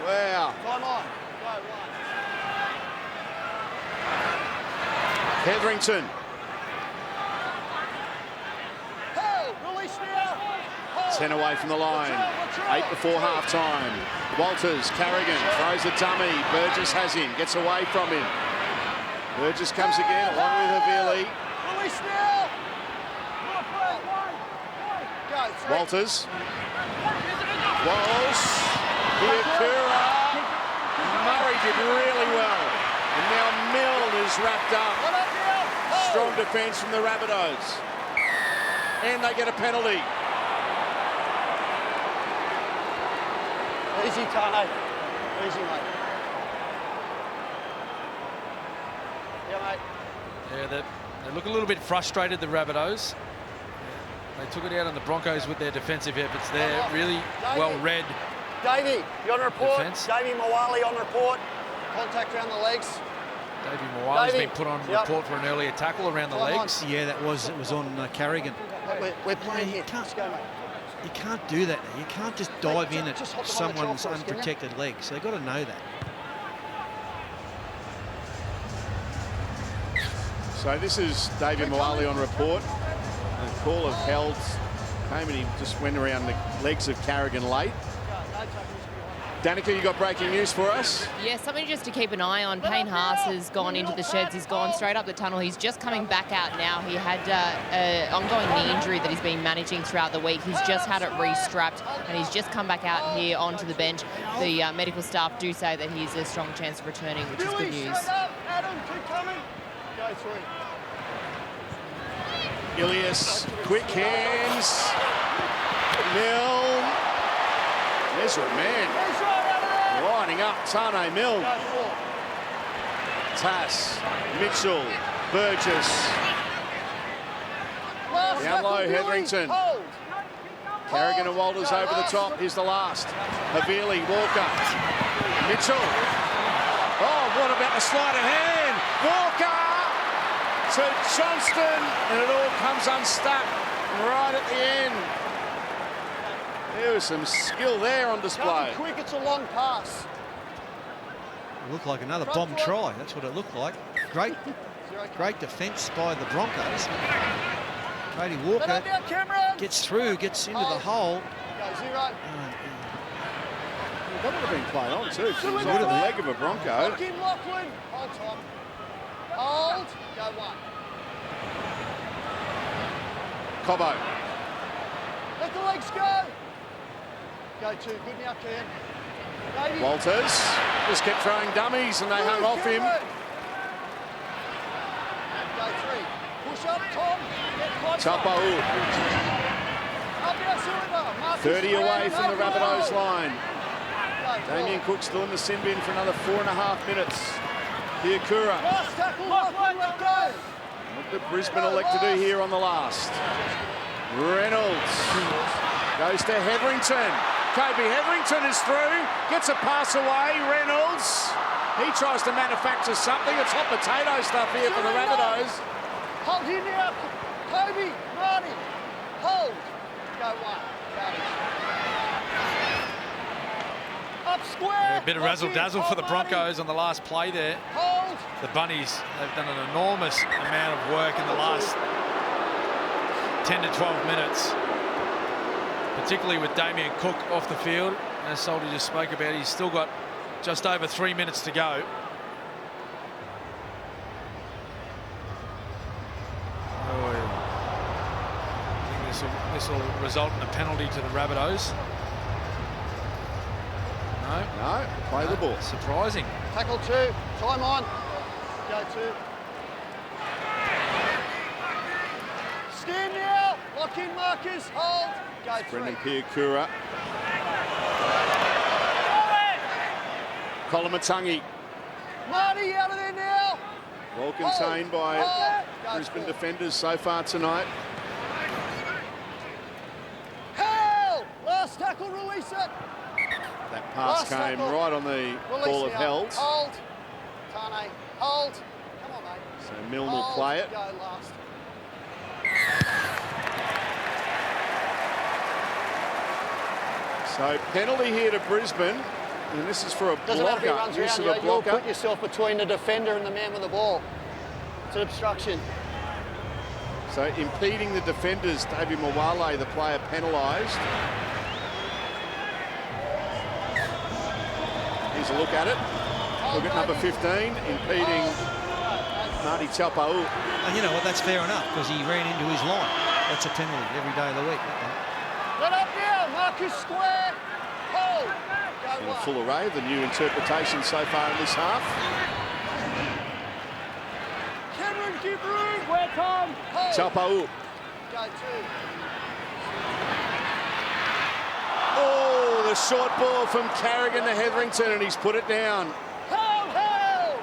Wow. Time on. Go, 1. Hetherington. Hold. Release now. Hold. 10 away from the line. 8 before half-time. Walters, Carrigan, throws a dummy. Burgess has him, gets away from him. Burgess comes again, along with Havili. Release now. Go, 3. Walters. Walsh. Biakura. Murray did really well. And now Milne is wrapped up. Strong defence from the Rabbitohs. And they get a penalty. Easy, Tane. Easy, mate. Yeah, mate. Yeah, they look a little bit frustrated, the Rabbitohs. They took it out on the Broncos with their defensive efforts there. Really well read. Davey, you on report? Defence. Davey Mawale on report. Contact around the legs. Davey Mawale's Davey. been put on Yep. report for an earlier tackle around the Come on. legs. Yeah, it was on Carrigan. We're playing you here. can't- Let's go, mate. You can't do that. You can't just dive in at just hop on the someone's trial for us, can you? unprotected legs. They've got to know that. So this is David Moali on report. The call of held came and he just went around the legs of Carrigan late. Danica, you got breaking news for us? Yeah, something just to keep an eye on. Payne Haas has gone into the sheds. He's gone straight up the tunnel. He's just coming back out now. He had an ongoing knee injury that he's been managing throughout the week. He's just had it re-strapped, and he's just come back out here onto the bench. The medical staff do say that he's a strong chance of returning, which is good news. Adam, keep coming. Go through. Ilias, quick hands. Milne. Ezra, man. Lining up, Tane Milne. Tass, Mitchell, Burgess. Down low, Hetherington. Carrigan and Walters over the top. Here's the last. Havili, Walker. Mitchell. Oh, what about the sleight of hand? Walker to Johnston, and it all comes unstuck right at the end. There was some skill there on display. Quick, it's a long pass. It looked like another bomb try. That's what it looked like. Great defence by the Broncos. Cody Walker gets through, gets into the hole. That would have been played on too. It was on the leg of a Bronco. Hold time. Hold. Go one. Cobbo. Let the legs go. Go two. Good now, Ken. Baby. Walters just kept throwing dummies and they hung off him. Go three. Push up, Tom. Tapau. 30 away from the Rabbitohs line. Damien Cook still in the sin bin for another 4.5 minutes. Piakura. What did Brisbane elect to do here on the last? Reynolds goes to Hetherington. Kobe Hetherington is through, gets a pass away. Reynolds, he tries to manufacture something. It's hot potato stuff here for the Rabbitohs. Hold here now, Kobe, Marty. Hold. Go one. Up square. Yeah, a bit of razzle-dazzle for the Broncos on the last play there. Hold. The Bunnies, they've done an enormous amount of work in the last 10 to 12 minutes, particularly with Damien Cook off the field. As Soldy just spoke about, he's still got just over 3 minutes to go. I think this will result in a penalty to the Rabbitohs. No, play the ball. Surprising. Tackle two. Time on. Go two. Stand now. Lock in, Marcus. Hold. Go three. Brendan Piakura. Kolomatangi. Marty out of there now. Well contained by Brisbane defenders so far tonight. Hell! Last tackle, release it. That pass came tackle. right on the ball of Held. Hold. Tane. Hold. Come on, mate. So Milne will play it. Go last. So penalty here to Brisbane. And this is for a Doesn't matter if he blocker. runs Use around, of a you'll blocker. put yourself between the defender and the man with the ball. It's an obstruction. So impeding the defenders, David Mawale, the player penalised. Here's a look at it. Look at number 15, impeding Marty Tapau. And you know what, that's fair enough, because he ran into his line. That's a penalty every day of the week. Let up now, Marcus square. Hold. Go In a one. full array of the new interpretation so far in this half. Cameron, give room. Square time. Hold. Tapau. Go two. Oh, the short ball from Carrigan to Hetherington, and he's put it down. Hold, hold.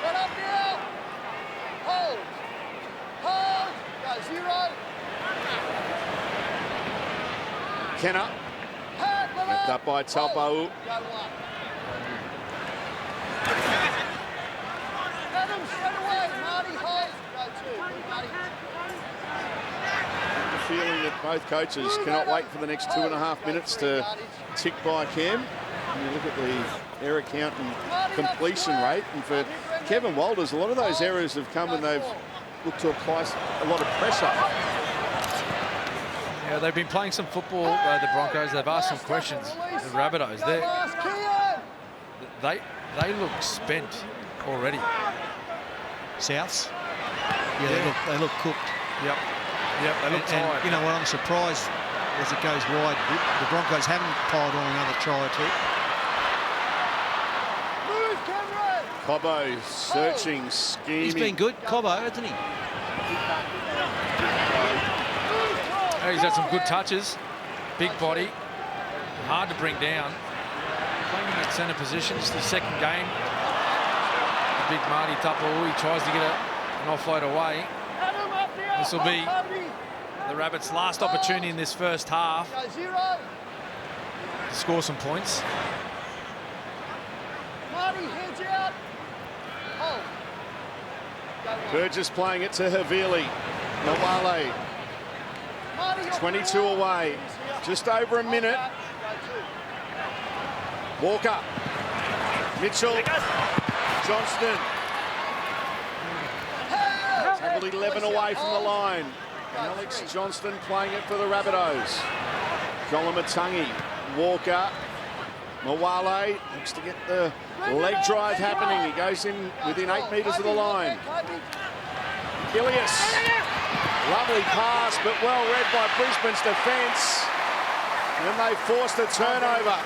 Let up now. Hold. Hold. Go zero. Kenner, Pat, let left up by Tapau. Go one. Adam, straight away. Marty, hold. Go two. Good, Marty. The feeling that both coaches cannot wait for the next 2.5 minutes to tick by Cam. And you look at the error count and completion rate, and for Kevin Walters, a lot of those errors have come when they've looked to apply a lot of pressure. Yeah, they've been playing some football, the Broncos. They've asked some questions. The Rabbitohs, They look spent already. Souths? Yeah, they look cooked. Yep, they look tired. And, you know what, I'm surprised as it goes wide. The Broncos haven't piled on another try or two. Cobbo searching, scheming. He's been good, Cobbo, hasn't he? He's had some good touches. Big body. Hard to bring down. Playing in that centre position. It's the second game. The big Marty Tupple, he tries to get an offload away. This will be the Rabbits' last opportunity in this first half to score some points. Burgess playing it to Havili. Nawale. 22 away. Just over a minute. Walker. Mitchell. Johnston. Tackled 11 away from the line. Alex Johnston playing it for the Rabbitohs. Golomatangi. Walker. Mawale looks to get the leg drive happening. He goes in within 8 metres of the line. Ilias. Lovely pass, but well read by Brisbane's defence. And they forced a turnover.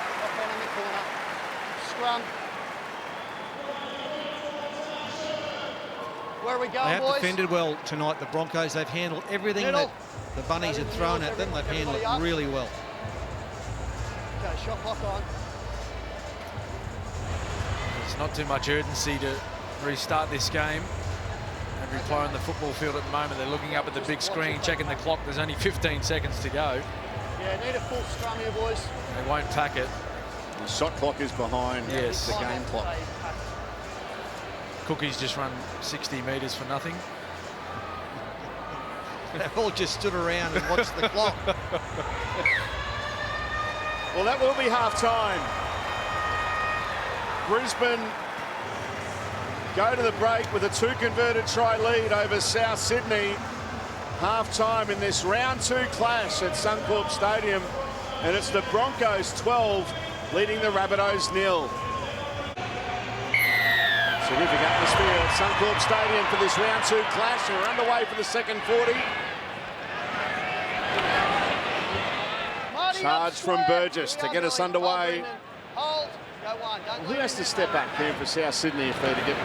Scrum. Where are we going, They have boys? defended well tonight, the Broncos. They've handled everything that the Bunnies had thrown at them. They've handled it really well. Okay, shot clock on. There's not too much urgency to restart this game. Every player on the football field at the moment, they're looking up at the big screen, checking the clock. There's only 15 seconds to go. Yeah, need a full scrum here, boys. They won't pack it. The shot clock is behind the game clock. Cookie's just run 60 metres for nothing. They've all just stood around and watched the clock. Well, that will be half-time. Brisbane go to the break with a 2 converted try lead over South Sydney. Half-time in this round 2 clash at Suncorp Stadium. And it's the Broncos 12 leading the Rabbitohs 0. Terrific atmosphere at Suncorp Stadium for this round 2 clash. We're underway for the second 40. Charge from Burgess to get us underway. Hold. Go one. Well, who has to step back here for South Sydney if they're to get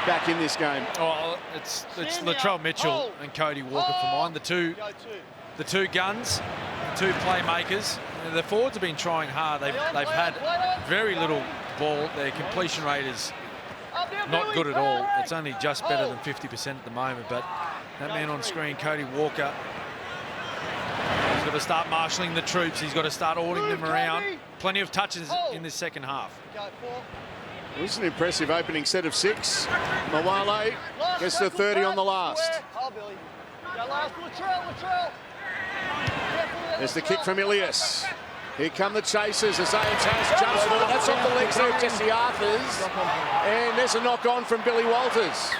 back in this game? Oh, it's Latrell Mitchell and Cody Walker for mine. The two guns, the 2 playmakers. The forwards have been trying hard. They've had very little ball. Their completion rate is not good at all. It's only just better than 50% at the moment. But that man on screen, Cody Walker, he's got to start marshalling the troops. He's got to start ordering them around. Plenty of touches in this second half. It was an impressive opening set of 6. Mawale gets to 30 on the last. There's the kick from Ilias. Here come the chasers as Aetas jumps for it. That's off the legs there of Jesse Arthurs. And there's a knock on from Billy Walters.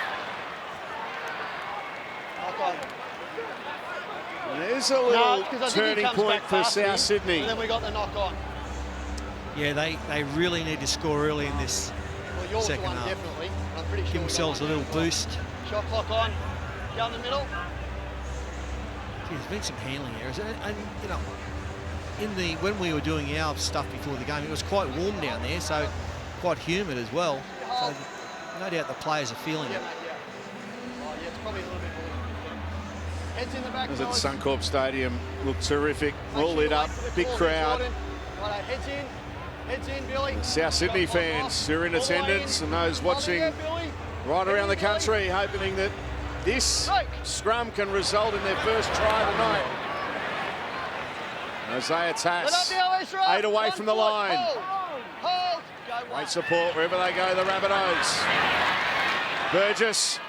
And there's a little turning point for South Sydney. And then we got the knock on. Yeah, they really need to score early in this second half. Definitely. I'm pretty sure Give themselves a little boost. Shot clock on. Down the middle. Gee, there's been some handling errors, and you know, when we were doing our stuff before the game, it was quite warm down there, so quite humid as well. So no doubt the players are feeling it. Oh, yeah, it's probably a little bit more. Heads in the back. As at Suncorp Stadium, looked terrific, all lit up, big crowd. Heads in. Heads in, Billy. South Sydney fans who are in attendance and those watching right around the country, hoping that this scrum can result in their first try tonight. Isaiah Tass, 8 away from the line. Great support wherever they go, the Rabbitohs. Burgess,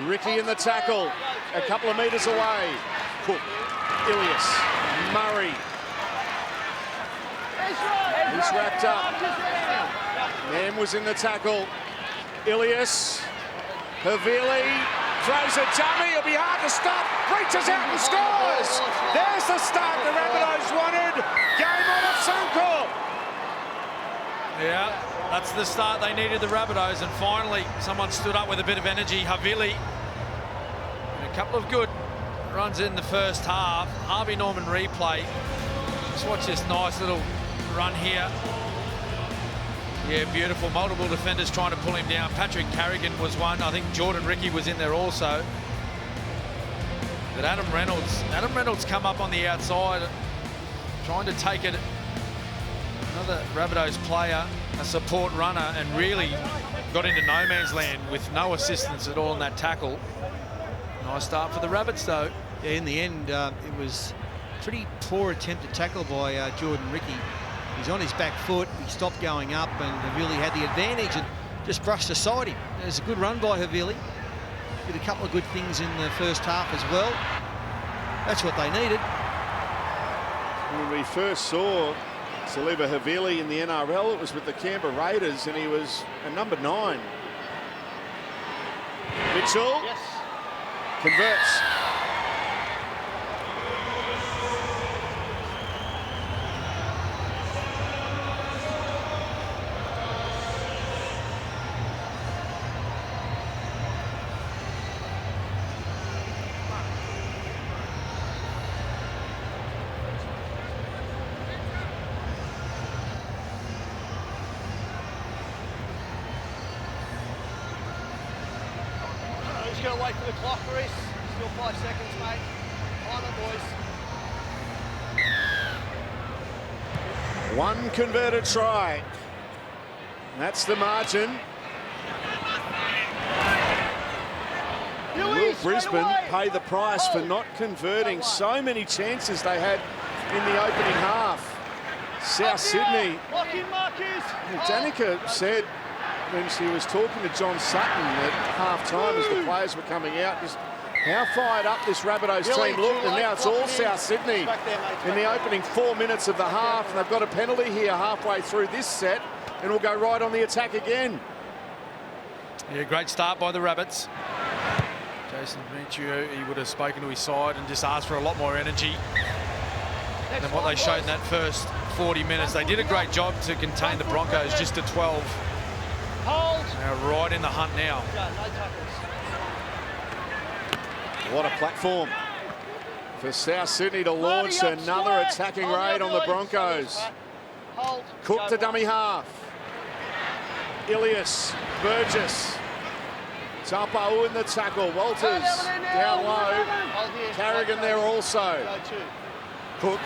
Ricky in the tackle, a couple of metres away. Cook, Ilias, Murray. He's wrapped up. Nam was in the tackle. Ilias, Havili throws a dummy. It'll be hard to stop. Reaches out and scores. There's the start the Rabbitohs wanted. Game on at Suncorp. Yeah, that's the start they needed, the Rabbitohs, and finally someone stood up with a bit of energy. Havili, and a couple of good runs in the first half. Harvey Norman replay. Just watch this nice little run here. Yeah, beautiful. Multiple defenders trying to pull him down. Patrick Carrigan was one. I think Jordan Ricky was in there also. But Adam Reynolds come up on the outside, trying to take it. Another Rabbitohs player, a support runner, and really got into no man's land with no assistance at all in that tackle. Nice start for the Rabbits, though. Yeah, in the end, it was pretty poor attempted tackle by Jordan Ricky. He's on his back foot, he stopped going up, and Havili had the advantage and just brushed aside him. It was a good run by Havili. Did a couple of good things in the first half as well. That's what they needed. When we first saw Saliba Havili in the NRL, it was with the Canberra Raiders, and he was a number 9. Mitchell converts. Just going to wait for the clock, Reece. Still 5 seconds, mate. Time it, boys. One converted try. That's the margin. Will Brisbane pay the price for not converting so many chances they had in the opening half? South Sydney. Danica said when she was talking to John Sutton at half-time as the players were coming out, just how fired up this Rabbitohs team looked, and now it's all South Sydney in the opening 4 minutes of the half, and they've got a penalty here halfway through this set, and we'll go right on the attack again. Yeah, great start by the Rabbits. Jason Michu, he would have spoken to his side and just asked for a lot more energy than what they showed in that first 40 minutes. They did a great job to contain the Broncos just to 12. They're right in the hunt now. What a platform for South Sydney to launch another attacking raid on the Broncos. Cook to dummy half. Ilias, Burgess. Tapo in the tackle. Walters down low. Carrigan there also. Cook.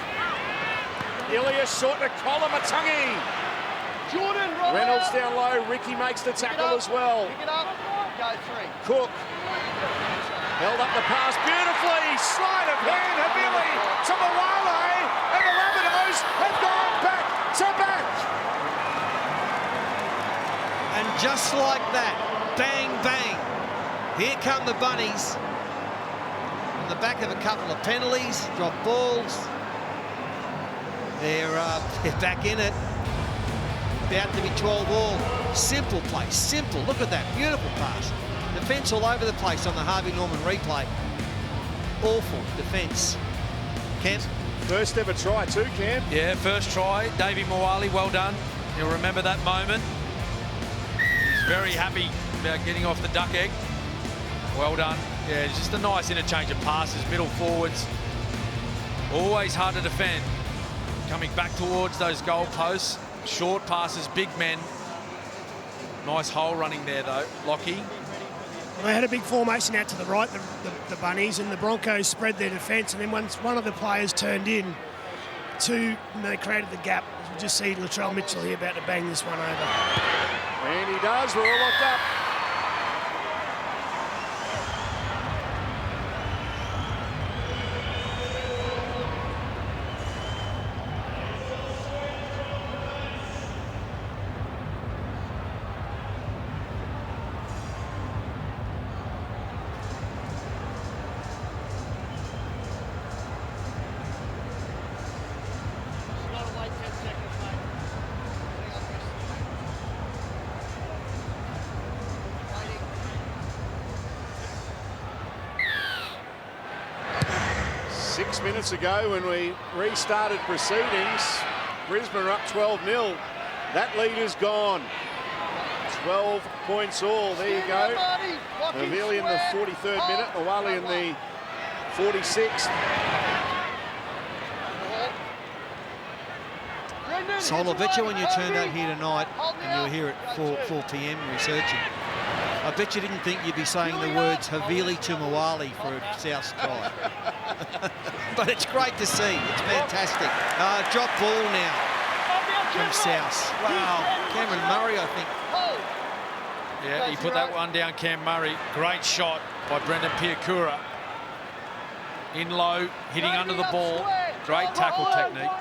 Ilias short to Kolomatangi. Reynolds down low. Ricky makes the tackle as well. Cook. Held up the pass beautifully. Sleight of hand. Havili to Mawale. And the Rabbitohs have gone back to back. And just like that, bang, bang, here come the Bunnies. On the back of a couple of penalties, drop balls. They're back in it. About to be 12 all. Simple play, simple. Look at that, beautiful pass. Defence all over the place on the Harvey Norman replay. Awful defence. Cam? First ever try too, Cam. Yeah, first try. Davey Moali, well done. You'll remember that moment. He's very happy about getting off the duck egg. Well done. Yeah, it's just a nice interchange of passes, middle forwards. Always hard to defend. Coming back towards those goal posts. Short passes, big men. Nice hole running there, though. Lockie. They had a big formation out to the right, the Bunnies, and the Broncos spread their defence, and then once one of the players turned in, and they created the gap. As we just see Latrell Mitchell here about to bang this one over. And he does. We're all locked up. Minutes ago when we restarted proceedings, Brisbane are up 12-0. That lead is gone. 12 points all. There you go. Havili in the 43rd minute, Mawali in the 46th. Sol, I bet you when you turned up here tonight and you were here at 4 p.m. researching, I bet you didn't think you'd be saying the words Havili to Mawali for a South try. But it's great to see. It's fantastic. Drop ball now from South. Wow. Cameron Murray, I think. Yeah, he put that one down, Cam Murray. Great shot by Brendan Piakura. In low, hitting under the ball. Great tackle technique.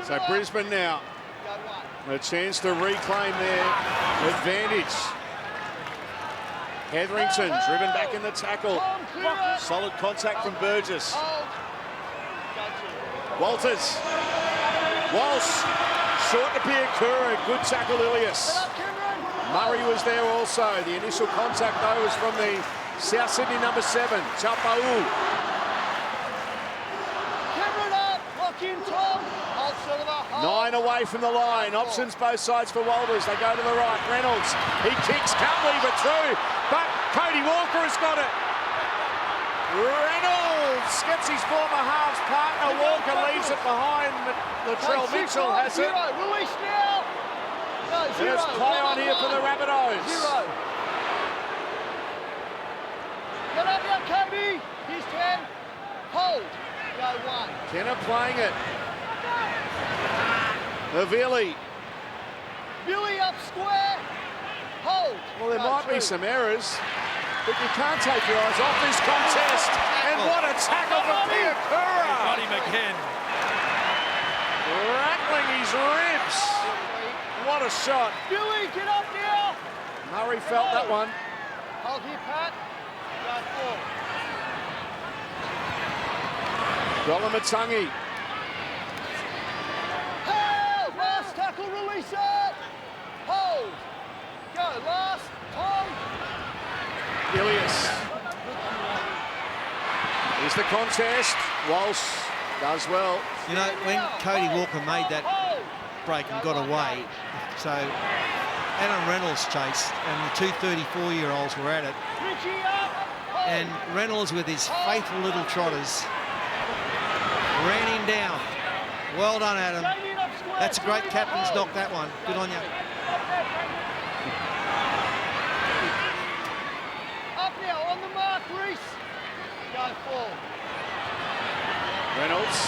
So Brisbane now, a chance to reclaim their advantage. Hetherington driven back in the tackle. Solid contact from Burgess. Walters. Walsh. Short to Piakura. Good tackle, Ilias. Murray was there also. The initial contact, though, was from the South Sydney number 7, Chapau. 9 away from the line. Options both sides for Walters. They go to the right. Reynolds. He kicks. Can't leave it through. But Cody Walker has got it. Reynolds gets his former halves partner. Walker leaves it behind. Latrell Mitchell has it. Release now. There's play on here for the Rabbitohs. Get up here, Cody. Here's 10. Hold. Go 1. Kenner playing it. Havili. Billy up square. Hold. Well, there might be some errors, but you can't take your eyes off this contest. And what a tackle from Piakura. Got him again. Rattling his ribs. What a shot. Billy, get up now. Murray felt that one. Hold here, Pat. Go 4. Golomatangi. Hold. Last tackle, release it. Hold. Go, last. Tom. Ilias. Here's the contest. Walsh does well. You know, when Cody Walker made that break and got away, so Adam Reynolds chased and the two 34-year-olds were at it. And Reynolds, with his faithful little trotters, ran him down. Well done, Adam. That's a great captain's knock, that one. Good on you. Up now, on the mark, Reese. Go 4. Reynolds.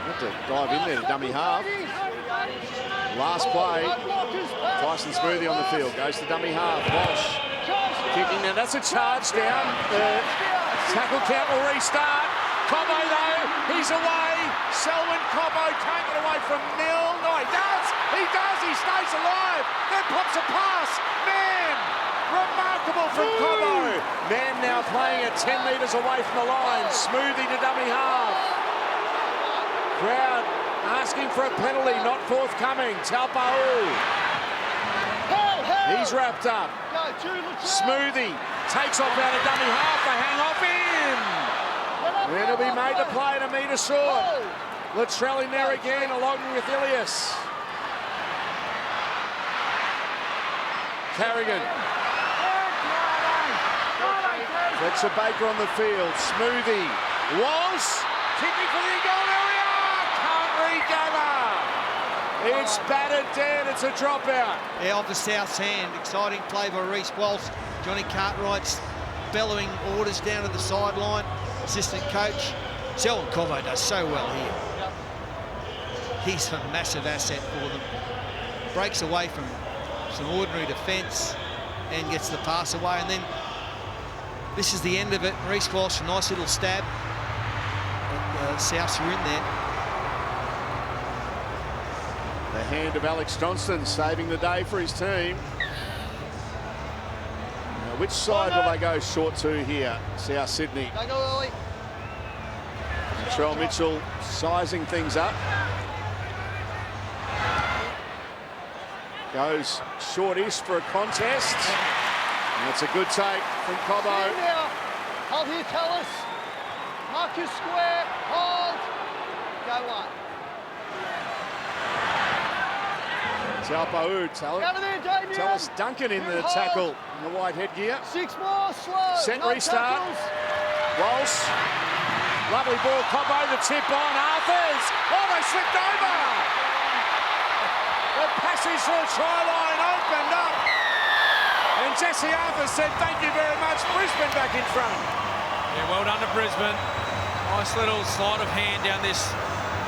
Had to dive in there to dummy half. Last play. Tyson Smoothie on the field. Goes to dummy half. Walsh kicking. Now that's a charge down. The tackle count will restart. Cobbo though, he's away. Selwyn Cobbo can't get away from Mill. No, he does. He does. He stays alive. Then pops a pass. Man, remarkable from Cobbo. Man now playing at 10 metres away from the line. Smoothie to dummy half. Crowd asking for a penalty, not forthcoming. Taupau. He's wrapped up. Smoothie takes off out of dummy half. They hang off in. Then it'll be made to play at a metre short. Latrell in there again, along with Ilias. Carrigan. Fletcher Baker on the field. Smoothie. Walsh. Kicking for the goal area. Can't regather. It's battered dead. It's a dropout. Yeah, off the South's hand. Exciting play by Reece Walsh. Johnny Cartwright's bellowing orders down to the sideline. Assistant coach. Selwyn Cobbo does so well here. He's a massive asset for them. Breaks away from some ordinary defence and gets the pass away. And then this is the end of it. Reece Walsh, a nice little stab. And Souths are in there. The hand of Alex Johnston saving the day for his team. Now, which side will they go short to here? South Sydney. Don't go early. Latrell Mitchell sizing things up. Goes shortish for a contest. And that's a good take from Cobbo. Hold here, tell us. Mark your square. Hold. Go 1. Talpa'u, tell us Duncan in the tackle in the white headgear. 6 more, slow. Set No restart. tackles. Walsh. Lovely ball, Cobbo, the tip on. Arthurs. Oh, they slipped over. The passage to the try line opened up. And Jesse Arthurs said, thank you very much. Brisbane back in front. Yeah, well done to Brisbane. Nice little sleight of hand down this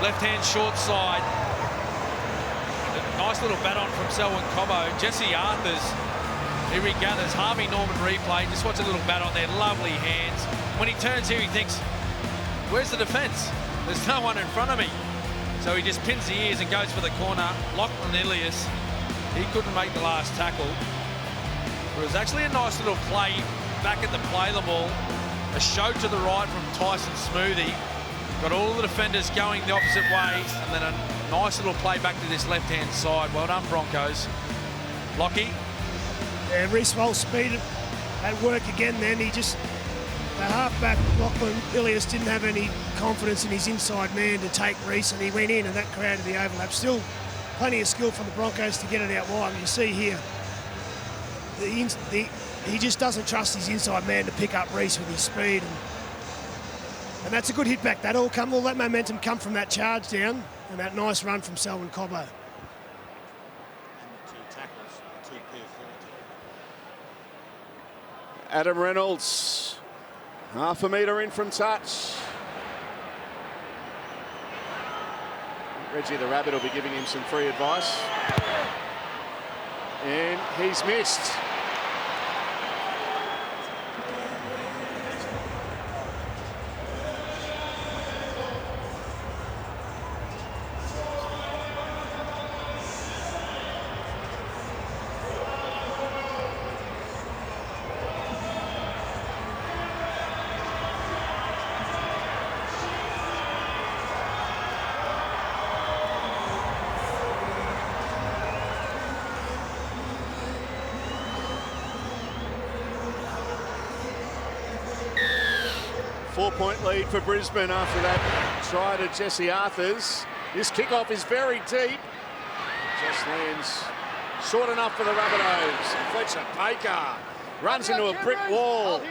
left-hand short side. Nice little bat on from Selwyn Cobbo. Jesse Arthurs, he regathers. Harvey Norman replay. Just watch a little bat on there. Lovely hands. When he turns here, he thinks, where's the defence? There's no one in front of me. So he just pins the ears and goes for the corner. Lachlan Ilias, he couldn't make the last tackle. It was actually a nice little play back at the play the ball. A show to the right from Tyson Smoothie. Got all the defenders going the opposite way, and then a nice little play back to this left-hand side. Well done, Broncos. Lockie. Yeah, Reece Walsh speed at work again then. The halfback, Lachlan Ilias, didn't have any confidence in his inside man to take Reece, and he went in, and that created the overlap. Still plenty of skill from the Broncos to get it out wide. You see here, he just doesn't trust his inside man to pick up Reece with his speed. And that's a good hit back. All that momentum come from that charge down and that nice run from Selwyn Cobbo. And the 2 tackles, 2 pair forward. Adam Reynolds, half a metre in from touch. Reggie the Rabbit will be giving him some free advice. And he's missed. Four-point lead for Brisbane after that try to Jesse Arthurs. This kickoff is very deep. Just lands short enough for the Rabbitohs. And Fletcher Baker runs into a brick wall.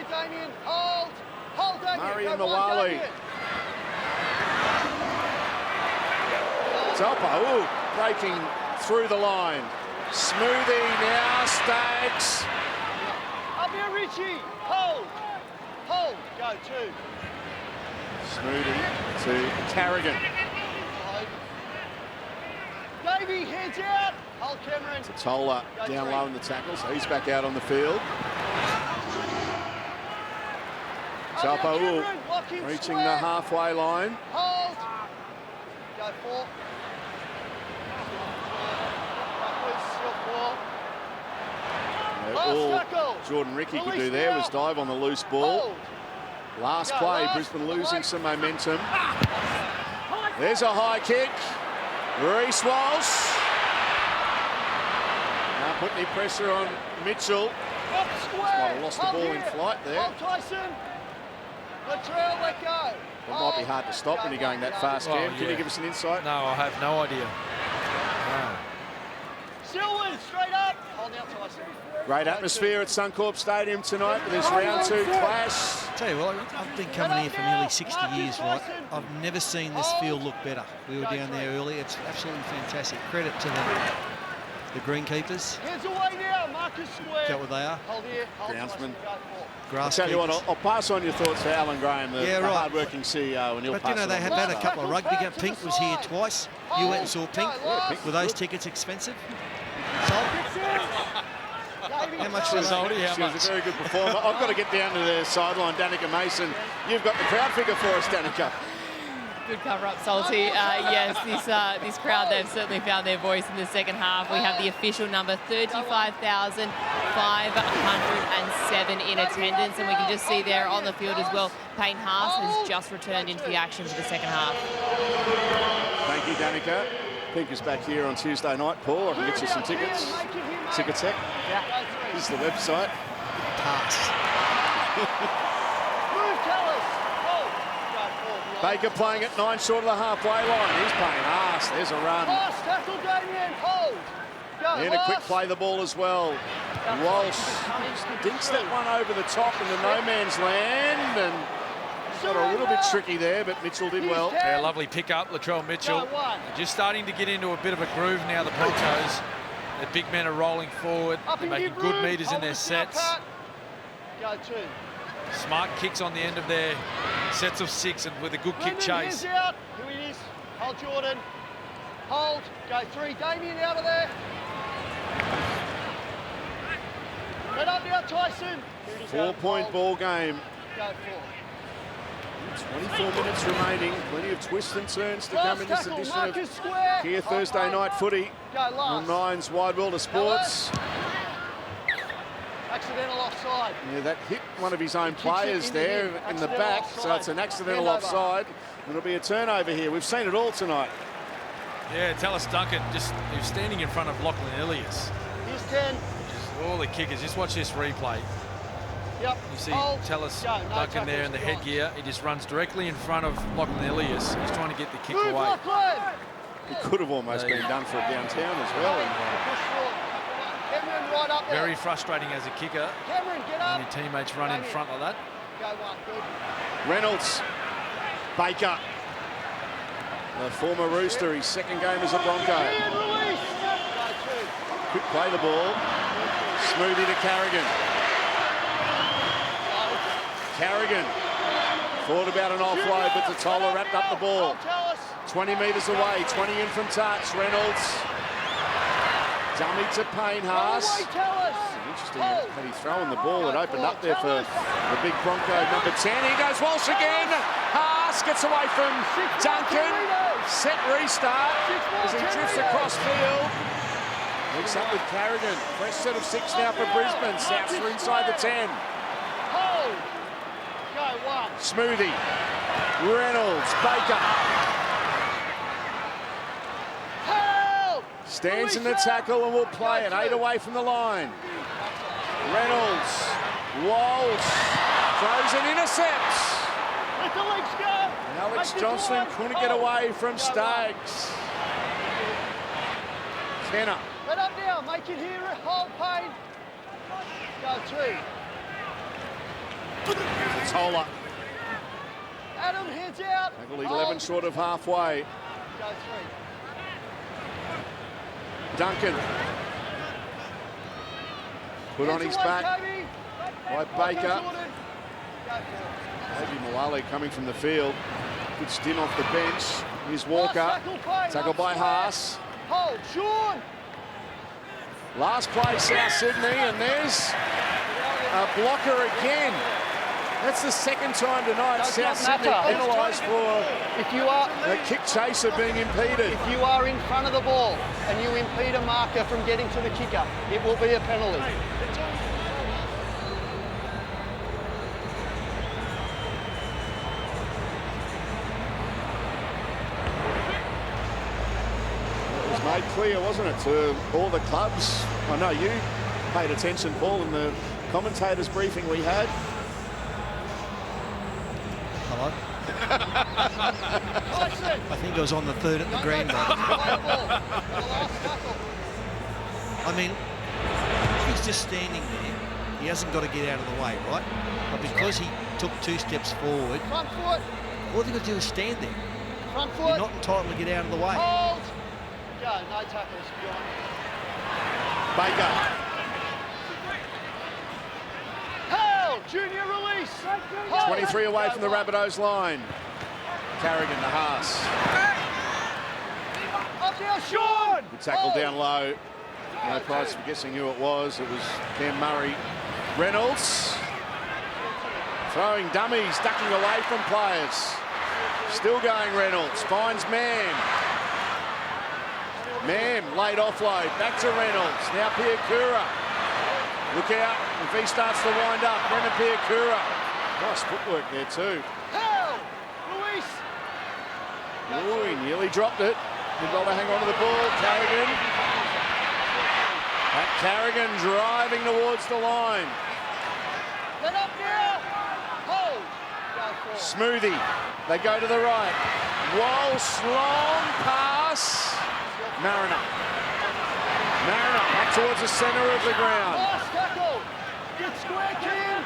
Murray and Mawali. Talpa'u breaking through the line. Smoothie now, Staggs. Up here, Richie. Hold. Go 2. Smoothie to Carrigan. Davey, heads out. Hold Cameron. Tola down low in the tackle, so he's back out on the field. Talpa'u reaching the halfway line. Hold. Go 4. All Jordan Ricky could do there was dive on the loose ball. Last play, Brisbane losing some momentum. There's a high kick. Reece Walsh. Not putting any pressure on Mitchell. Might have lost the ball in flight there. Tyson. Latrell, let go. It might be hard to stop when you're going that fast, Cam. Can you give us an insight? No, I have no idea. No. Selwyn, straight up. Hold out, Tyson. Great atmosphere at Suncorp Stadium tonight with this round 2 clash. Tell you what, I've been coming here for nearly 60 years, right? I've never seen this field look better. We were down there early. It's absolutely fantastic. Credit to the greenkeepers. Heads away now, Marcus Square. Is that what they are? Hold here. Groundsman. Grass I'll tell you what, keepers. I'll pass on your thoughts to Alan Graham, the hard-working CEO, and he'll But pass you know, it they on have to had a Scott. couple of rugby games. Pink was here twice. You went and saw Pink. Were those tickets expensive? How much was it? She was a very good performer. I've got to get down to the sideline. Danica Mason, you've got the crowd figure for us, Danica. Good cover up, Salty. Yes, this crowd, they've certainly found their voice in the second half. We have the official number, 35,507 in attendance, and we can just see there on the field as well, Payne Haas has just returned into the action for the second half. Thank you, Danica. Pink is back here on Tuesday night. Paul, I can get you some tickets. Ticketek. Yeah. This is the website. Pass. Baker playing at 9 short of the halfway line. He's playing arse. There's a run. Pass, tackle, Damien, hold. And a quick play the ball as well. Walsh dinks that one over the top in the no man's land, and got a little bit tricky there, but Mitchell did well. Yeah, lovely pick up, Latrell Mitchell. They're just starting to get into a bit of a groove now, the Broncos. Their big men are rolling forward. They're making good meters in their sets. Go 2. Smart kicks on the end of their sets of 6 and with a good kick chase. Out. Here it is. Hold Jordan. Hold. Go 3. Damien out of there. Head up now, Tyson. 4-point ball game. Go 24 minutes remaining. Plenty of twists and turns to come in this edition of Kia Thursday Night Footy on Nine's Wide World of Sports. Accidental offside. Yeah, that hit one of his own players there in the back, so it's an accidental offside. It'll be a turnover here. We've seen it all tonight. Yeah, Tallis Duncan just he was standing in front of Lachlan Ilias. Here's 10. Just all the kickers. Just watch this replay. Yep. You see Tallis Duncan there in the headgear. He just runs directly in front of Lachlan Ilias. He's trying to get the kick away. It could have almost been done for downtown as well. Cameron, right up there. Very frustrating as a kicker. Cameron, get up. When your teammates run in front like that. Go 1, good. Reynolds, Baker, the former Rooster, his second game as a Bronco. Release. Go 2. Quick play the ball. Smoothie to Carrigan. Carrigan thought about an offload, but Totola wrapped up the ball. 20 metres away, 20 in from touch. Reynolds, dummy to Payne Haas. Interesting, had he thrown the ball, it opened up there for the big Bronco number 10. Here goes Walsh again. Haas gets away from Duncan. Set restart as he drifts across field. Mix up with Carrigan. Fresh set of 6 now for Brisbane. Souths are inside the 10. Smoothie, Reynolds, Baker. Stands in the tackle and will play it. 8 away from the line. Reynolds, Walsh, throws and intercepts. Let the legs go. Alex Johnson couldn't get away from Staggs. Kenner. Let up now, make it here, hold Payne. Go 2. Totola. Adam, heads out. Tackle 11 short of halfway. Go 3. Duncan. Put on his back by Baker. Maybe Malali coming from the field. Good stint off the bench. Here's Walker. Tackle by Haas. Hold, Sean. Last play, South Sydney, and there's a blocker again. That's the second time tonight South Sydney penalised for the kick chaser being impeded. If you are in front of the ball and you impede a marker from getting to the kicker, it will be a penalty. It was made clear, wasn't it, to all the clubs? I know you paid attention, Paul, in the commentators' briefing we had. Hello. I think I was on the 3rd at the green. I mean, he's just standing there. He hasn't got to get out of the way, right? But because he took 2 steps forward, Front foot. all they've got to do is stand there. Front foot. You're not entitled to get out of the way. Hold. Go, no tackles. Baker. Held. Junior release. 23 away from the Rabbitohs line. Carrigan to Haas. Up now, Sean. Good tackle down low. No prize for guessing who it was. It was Cam Murray. Reynolds. Throwing dummies, ducking away from players. Still going Reynolds. Finds Mam. Mam, late offload. Back to Reynolds. Now Piakura. Look out if he starts to wind up. Brendan Piakura. Nice footwork there too. Held. Luis. Oh, he nearly dropped it. You've got to hang on to the ball. Carrigan. That Carrigan driving towards the line. Let up now. Hold. Smoothie. They go to the right. Walsh, long pass. Mariner. Mariner back towards the centre of the ground. Last tackle. Get square, Kian.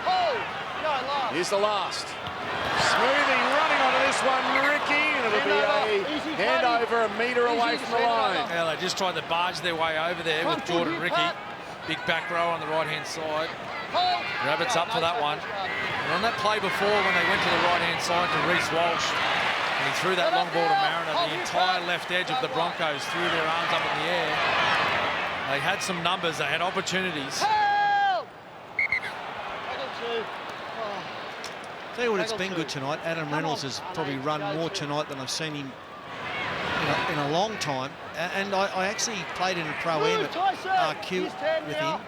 Hold. Go, last. Here's the last. Smoothie running onto this one, Ricky, and it'll be a handover a metre away from the line. Yeah, they just tried to barge their way over there with Jordan Ricky. Big back row on the right-hand side. Rabbits up for that one. And on that play before, when they went to the right-hand side to Reece Walsh, and he threw that long ball to Mariner, the entire left edge of the Broncos threw their arms up in the air. They had some numbers, they had opportunities. Tell you what, it's been good tonight. Adam Reynolds has probably run more tonight than I've seen him in a long time. And I actually played in a pro-am at RQ with him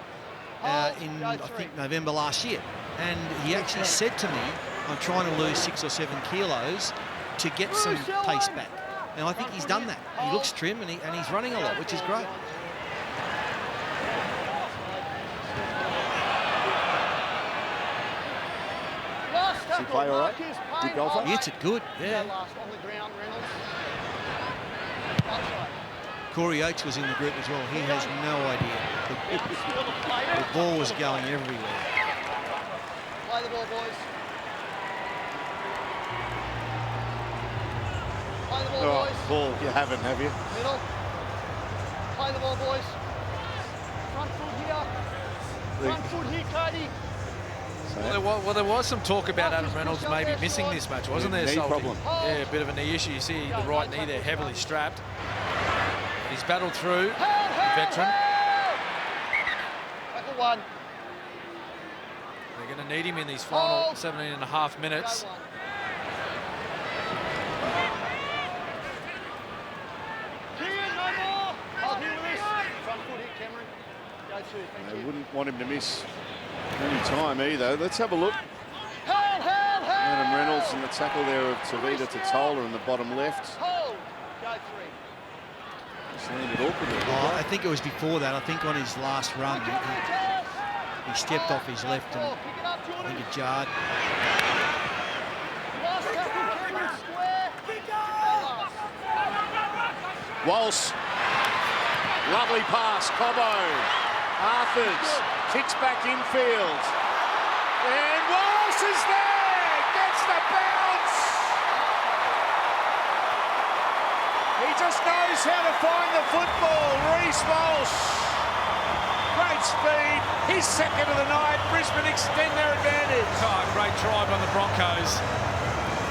in, I think, November last year. And he actually said to me, I'm trying to lose 6 or 7 kilos to get some pace back. And I think he's done that. He looks trim and he's running a lot, which is great. Does he play all right? Good golfer? He hits it good, yeah. Corey Oates was in the group as well. He has no idea. The ball was going everywhere. Play the ball, boys. Play the ball, boys. Ball, you haven't, have you? Middle. Play the ball, boys. Front foot here. Front foot here, Cody. Well, there was some talk about Adam Reynolds maybe missing this match, wasn't there, Knee Salty? problem. Yeah, a bit of a knee issue. You see the right knee there heavily strapped. He's battled through, veteran. Tackle one. They're going to need him in these final 17.5 minutes. They wouldn't want him to miss any time either. Let's have a look. Adam Reynolds and the tackle there of Tavita Totola in the bottom left. Just landed awkwardly. Oh, I think it was before that. I think on his last run, he stepped off his left and I think it jarred. Walsh. Lovely pass. Cobbo. Arthurs kicks back infield. And Walsh is there! Gets the bounce! He just knows how to find the football. Reece Walsh. Great speed. His second of the night. Brisbane extend their advantage. Oh, great try by the Broncos.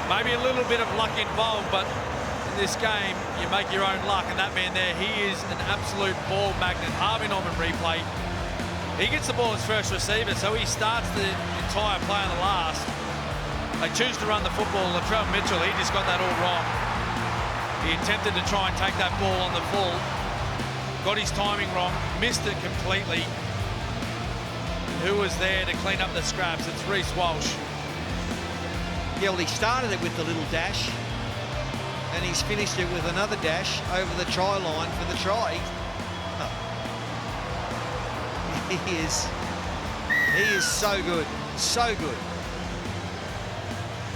Maybe a little bit of luck involved, but in this game, you make your own luck, and that man there, he is an absolute ball magnet. Harvey Norman replay. He gets the ball as first receiver, so he starts the entire play on the last. They choose to run the football. Latrell Mitchell, he just got that all wrong. He attempted to try and take that ball on the full. Got his timing wrong, missed it completely. Who was there to clean up the scraps? It's Reece Walsh. Yeah, well, he started it with the little dash, and he's finished it with another dash over the try line for the try. He is so good, so good.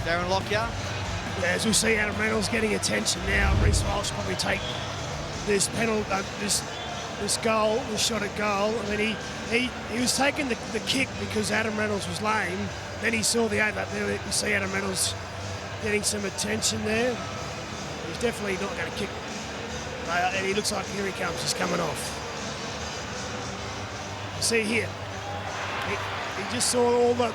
Darren Lockyer. Yeah, as we see Adam Reynolds getting attention now, Reece Walsh probably take this penalty, this goal, this shot at goal. I mean, he was taking the kick because Adam Reynolds was lame. Then he saw the overlap there. You see Adam Reynolds getting some attention there. He's definitely not going to kick. And he looks like, here he comes, he's coming off. See here, he just saw all the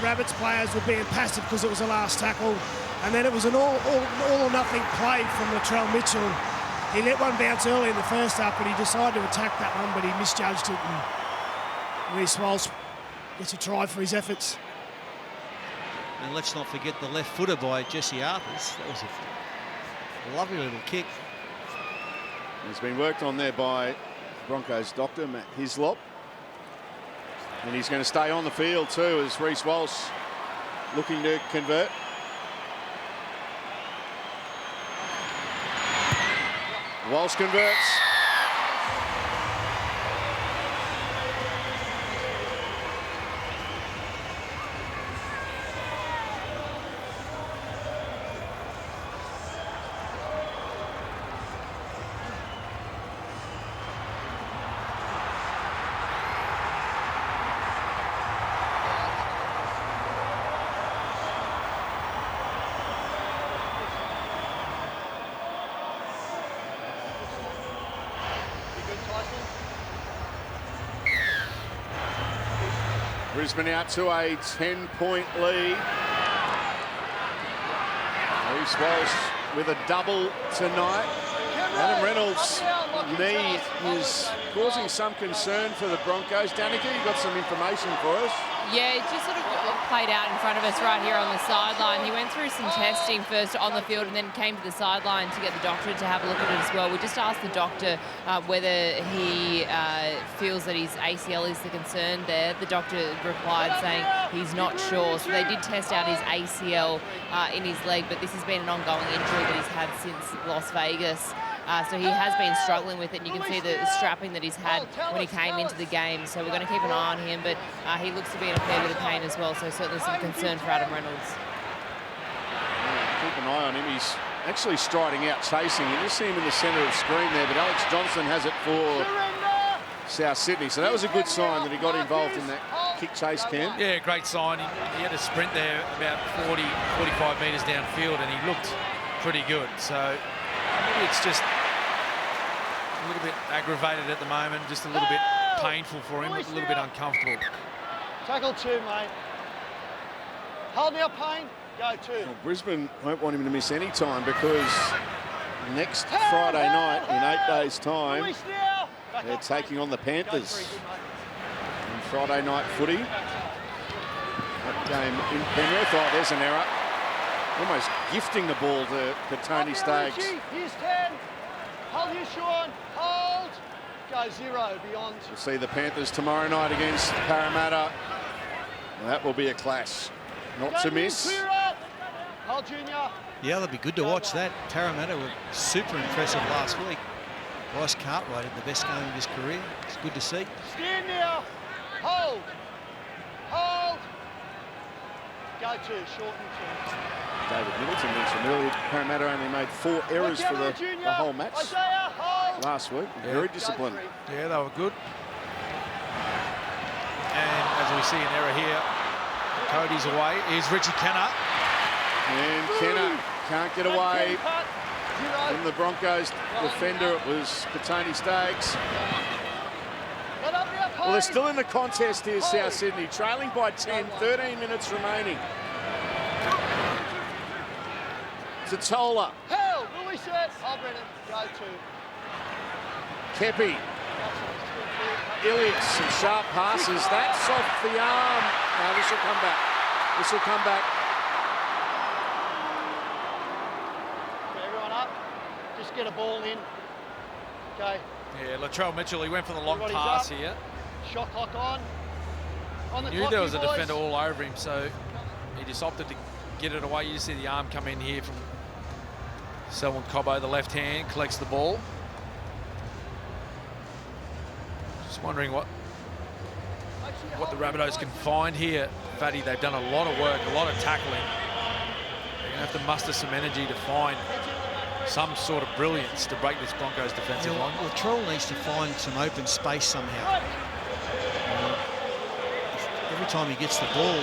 Rabbits players were being passive because it was the last tackle, and then it was an all or nothing play from Latrell Mitchell. He let one bounce early in the first half, but he decided to attack that one, but he misjudged it, and Reece Walsh gets a try for his efforts. And let's not forget the left footer by Jesse Arthurs. That was a lovely little kick. It's been worked on there by Broncos doctor, Matt Hislop. And he's going to stay on the field too as Reece Walsh looking to convert. Walsh converts. Brisbane out to a 10-point lead. Reece Walsh with a double tonight. Adam Reynolds' knee is causing some concern for the Broncos. Danica, you got some information for us? Yeah, it just sort of played out in front of us right here on the sideline. He went through some testing first on the field and then came to the sideline to get the doctor to have a look at it as well. We just asked the doctor whether he feels that his ACL is the concern there. The doctor replied saying he's not sure. So they did test out his ACL in his leg, but this has been an ongoing injury that he's had since Las Vegas. So he has been struggling with it, and you can see the strapping that he's had when he came into the game. So we're going to keep an eye on him, but he looks to be in a fair bit of pain as well, so certainly some concern for Adam Reynolds. Yeah, keep an eye on him. He's actually striding out, chasing. You just see him in the centre of the screen there, but Alex Johnson has it for South Sydney. So that was a good sign that he got involved in that kick chase, Cam. Yeah, great sign. He had a sprint there about 40, 45 metres downfield, and he looked pretty good. So maybe it's just a little bit aggravated at the moment, just a little bit painful for him, a little bit uncomfortable. Tackle 2, mate. Hold now, Payne. Go 2. Well, Brisbane won't want him to miss any time because next Friday night, in 8 days' time, they're taking on the Panthers in Friday night footy. That game in Penrith. Oh, there's an error. Almost gifting the ball to Tony Staggs. Here's 10. Hold you, Sean. Hold. Go 0 beyond. We'll see the Panthers tomorrow night against Parramatta. Well, that will be a clash. Not to miss. Hold, Junior. Yeah, that'd be good to watch that. Parramatta were super impressive last week. Bryce Cartwright had the best game of his career. It's good to see. Stand now. Hold. Hold. Go 2. Shorten 2. David Middleton mentioned earlier, Parramatta only made 4 errors for the whole match last week. Very disciplined. Yeah, they were good. And as we see an error here, Cody's away. Here's Richie Kenner. And Kenner can't get away from the Broncos defender. It was Tony Staggs. Well, they're still in the contest here, South Sydney, trailing by 10, 13 minutes remaining. Totola. Hell, Louis said. Oh, Brennan, go 2. Kepi. Ilias, some sharp passes. That's off the arm. No, this will come back. This will come back. Get everyone up. Just get a ball in. Okay. Yeah, Latrell Mitchell, he went for the long pass here. Shot clock on. On the Knew clock, there was a boys. defender all over him, so he just opted to get it away. You just see the arm come in here from Selwyn Cobbo, the left hand, collects the ball. Just wondering what the Rabbitohs can find here. Fatty, they've done a lot of work, a lot of tackling. They're going to have to muster some energy to find some sort of brilliance to break this Broncos defensive line. Latrell needs to find some open space somehow. Every time he gets the ball,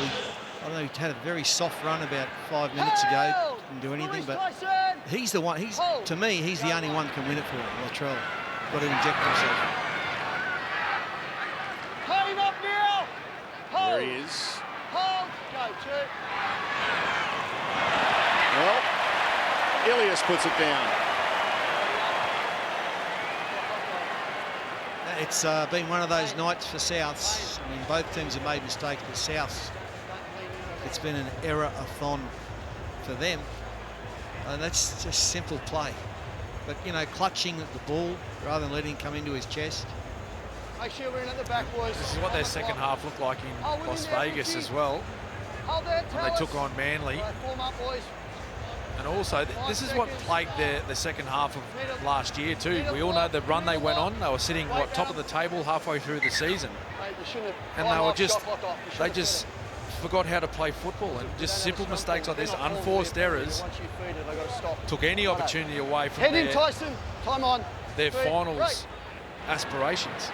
I don't know, he had a very soft run about 5 minutes ago. Didn't do anything, but he's the one. To me, he's the only one that can win it for him. Latrell got to inject himself. Hold up now. Hold. There he is. Hold. Go 2. Well, Ilias puts it down. It's been one of those nights for Souths. I mean, both teams have made mistakes, but Souths, it's been an error-a-thon for them. And that's just simple play. But, you know, clutching at the ball rather than letting it come into his chest. Make sure we're in at the back, boys. This is what their second half looked like in Las Vegas as well. When they took on Manly. Form up, boys. And also, this is what plagued the second half of last year too. We all know the run they went on. They were sitting, top of the table halfway through the season. And they just forgot how to play football. And just simple mistakes like this, unforced errors, took any opportunity away from Head in, Tyson. Time on. their finals aspirations.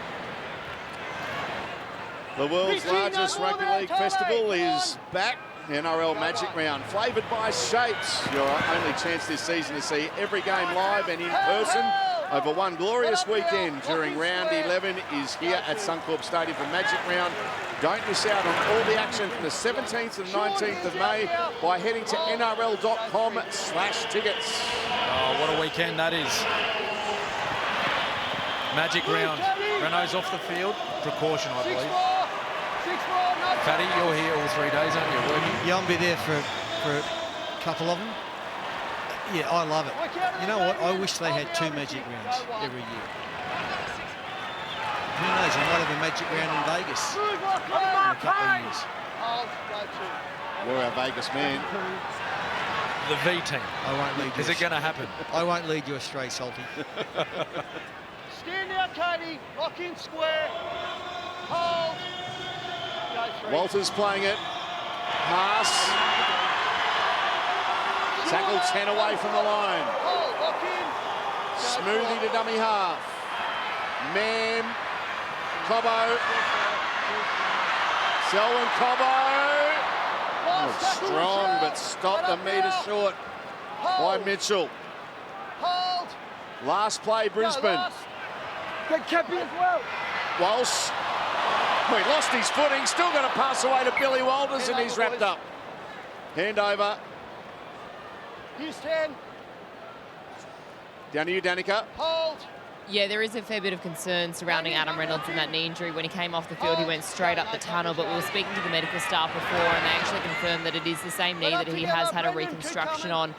The world's largest rugby league festival is back. NRL Magic Round, flavoured by Shapes. Your only chance this season to see every game live and in person over one glorious weekend during round 11 is here at Suncorp Stadium for Magic Round. Don't miss out on all the action from the 17th and 19th of May by heading to nrl.com/tickets. Oh, what a weekend that is. Magic round. Renault's off the field. Precaution, I believe. Fatty, you're here all 3 days, aren't you? Working? Yeah, I'll be there for a couple of them. Yeah, I love it. You know what? I wish they had 2 magic rounds every year. Who knows? I might have a magic round in Vegas in a couple of years. We're our Vegas man. The V team. I won't lead you. Is it going to happen? I won't lead you astray, Salty. Stand out, Cody. Lock in square. Hold. Go 3. Walters playing it. Pass. Tackle 10 away from the line. Hold. Lock in. Smoothie to dummy half. Mam. Cobbo. Selwyn Cobbo. Oh, strong, but stopped a metre short by Mitchell. Hold. Last play, Brisbane. Good Cappy as well. Walsh. He lost his footing. Still going to pass away to Billy Walters, and he's wrapped up. Hand over. Here's 10. Down to you, Danica. Hold. Yeah, there is a fair bit of concern surrounding Adam Reynolds and that knee injury. When he came off the field, he went straight up the tunnel, but we were speaking to the medical staff before, and they actually confirmed that it is the same knee that he has had a reconstruction on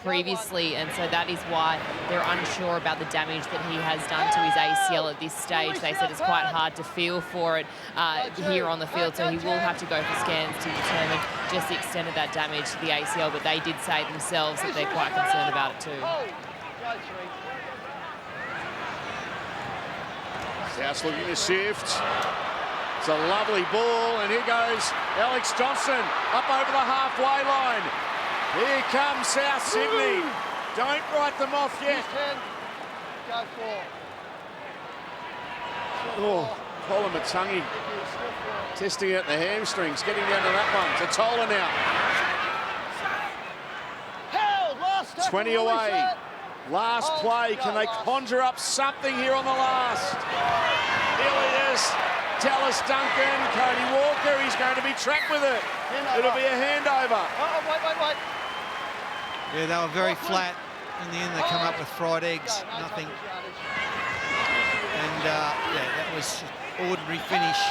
previously, and so that is why they're unsure about the damage that he has done to his ACL at this stage. They said it's quite hard to feel for it here on the field, so he will have to go for scans to determine just the extent of that damage to the ACL, but they did say themselves that they're quite concerned about it too. South looking to shift. It's a lovely ball, and here goes Alex Johnson up over the halfway line. Here comes South Sydney. Don't write them off yet. Go 4. Oh, Colin Matangi testing out the hamstrings, getting down to that one. Totola now. Held. Last 20 away. Last play. Can they conjure up something here on the last? Here he is. Dallas Duncan, Cody Walker. He's going to be trapped with it. It'll be a handover. Wait. Yeah, they were very flat. In the end, they come up with fried eggs. Nothing. And, yeah, that was ordinary finish.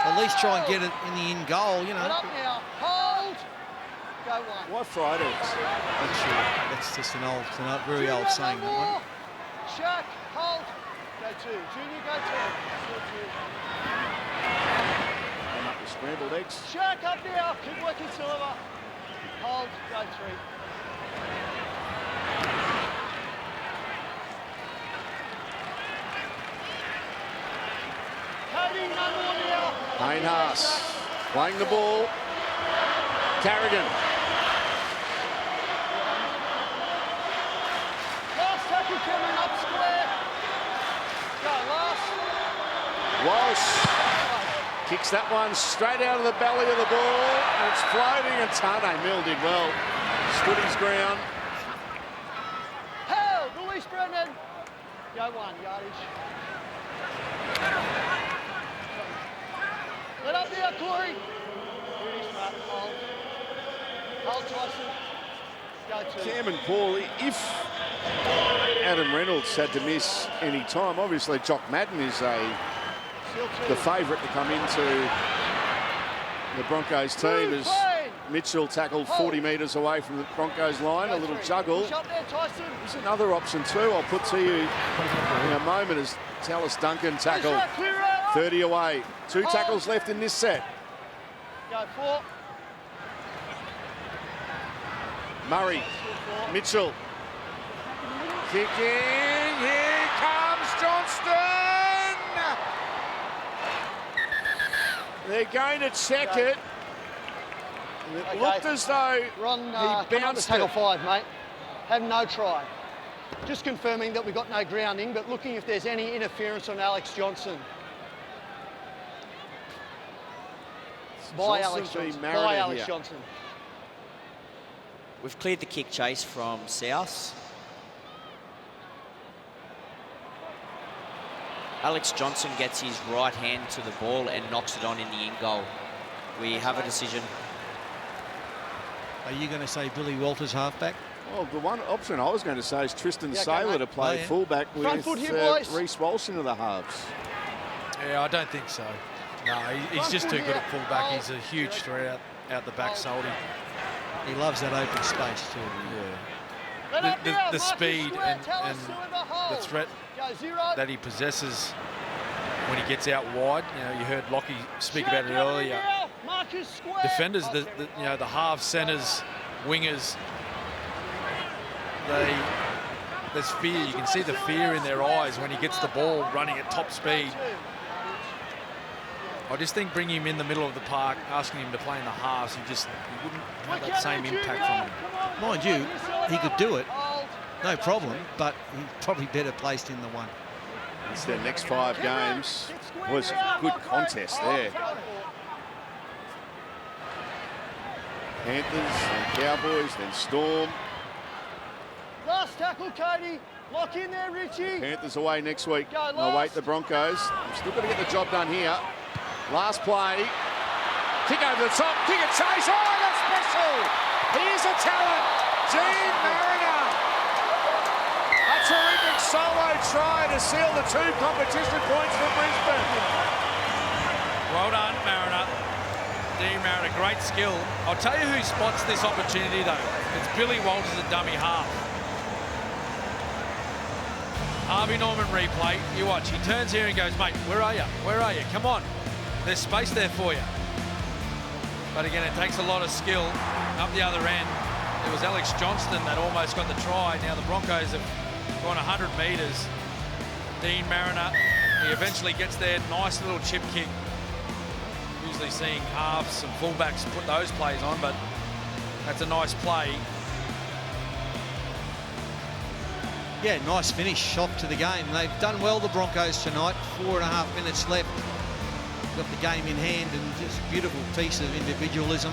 At least try and get it in the end goal, you know. Up now. Hold. Go 1. Why fried eggs? Not sure. That's just an very old saying, that one. Chuck. Hold. Go 2. Junior, go 2. Come up with scrambled eggs. Chuck up now. Keep working, Silver. Hold. Go 3. Cody, no more now. Payne Haas playing the ball. Carrigan. Last tackle coming up square. Go last. Walsh kicks that one straight out of the belly of the ball. And it's floating, and Tane Mill did well. Stood his ground. Held. Release Brendan. Go 1. Yardage. Let up there, Corey. Hold Tyson. Go 2. Cam and Paul, if Adam Reynolds had to miss any time, obviously Jock Madden is the favourite to come into the Broncos team, as Mitchell tackled 40 metres away from the Broncos line. A little juggle. There's another option too I'll put to you in a moment, as Dallas Duncan tackled 30 away. 2 tackles left in this set. Go 4. Murray, Mitchell, kicking, here comes Johnston! They're going to check it. It looked as though he bounced tackle it. 5, mate. Have no try. Just confirming that we got no grounding, but looking if there's any interference on Alex Johnson. By Alex Johnson. By Alex Johnson. We've cleared the kick chase from South. Alex Johnson gets his right hand to the ball and knocks it on in the in goal. We have a decision. Are you going to say Billy Walters halfback? Well, the one option I was going to say is Tristan Saylor to play fullback with Reece Walsh into the halves. Yeah, I don't think so. No, he's just too good at fullback. He's a huge threat out the back, Soldy. He loves that open space too. Yeah. The speed and the threat that he possesses when he gets out wide. You know, you heard Lockie speak about it earlier. Defenders, the half centres, wingers, there's fear. You can see the fear in their eyes when he gets the ball running at top speed. I just think bringing him in the middle of the park, asking him to play in the halves, he wouldn't have that same impact from him. Mind you, he could do it, no problem, but he's probably better placed in the one. It's their next 5 games. Was a good contest there. Panthers, then Cowboys, then Storm. Last tackle, Cody. Lock in there, Richie. Panthers away next week. Await the Broncos. Still got to get the job done here. Last play. Kick over the top. Kick and chase. Oh, that's special. Here's a talent. Dean Mariner. A terrific solo try to seal the 2 competition points for Brisbane. Well done, Mariner. Dean Mariner, great skill. I'll tell you who spots this opportunity, though. It's Billy Walters, a dummy half. Harvey Norman replay. You watch. He turns here and goes, mate, where are you? Where are you? Come on. There's space there for you. But again, it takes a lot of skill. Up the other end, it was Alex Johnston that almost got the try. Now the Broncos have gone 100 metres. Dean Mariner, he eventually gets there. Nice little chip kick. Usually seeing halves and fullbacks put those plays on, but that's a nice play. Yeah, nice finish off to the game. They've done well, the Broncos, tonight. 4.5 minutes left. Got the game in hand, and just a beautiful piece of individualism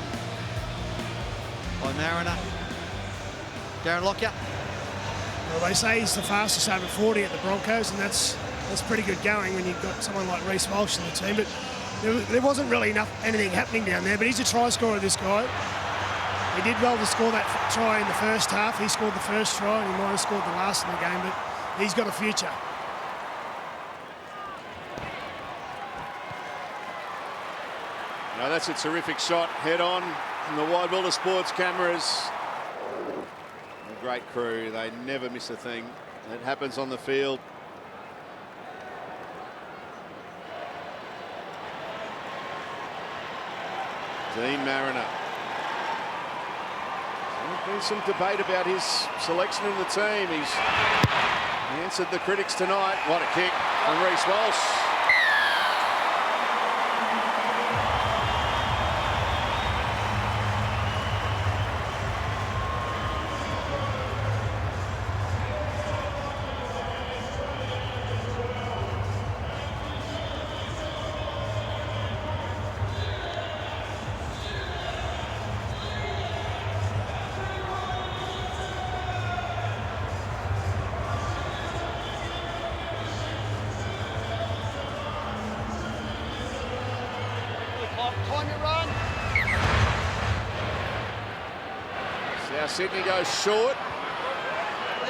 by Mariner. Darren Lockyer. Well, they say he's the fastest over 40 at the Broncos, and that's pretty good going when you've got someone like Reece Walsh in the team. But there wasn't really anything happening down there, but he's a try scorer, this guy. He did well to score that try in the first half. He scored the first try, and he might have scored the last in the game, but he's got a future. Now that's a terrific shot, head on from the Wide World of Sports cameras. A great crew, they never miss a thing. It happens on the field. Dean Mariner. There's been some debate about his selection in the team. He's answered the critics tonight. What a kick from Reece Walsh. Sydney goes short.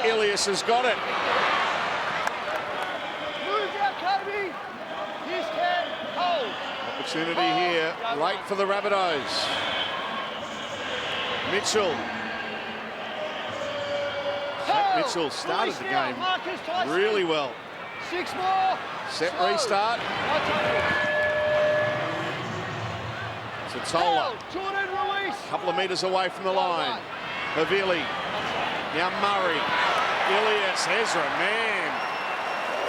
Ilias has got it. Move out, Kobe. Here's 10. Hold. Opportunity here. Late for the Rabbitohs. Mitchell. Jack Mitchell started the game really well. 6 more. Set restart. Tola. A couple of metres away from the line. Havili. Now Murray. Ilias. Ezra, man.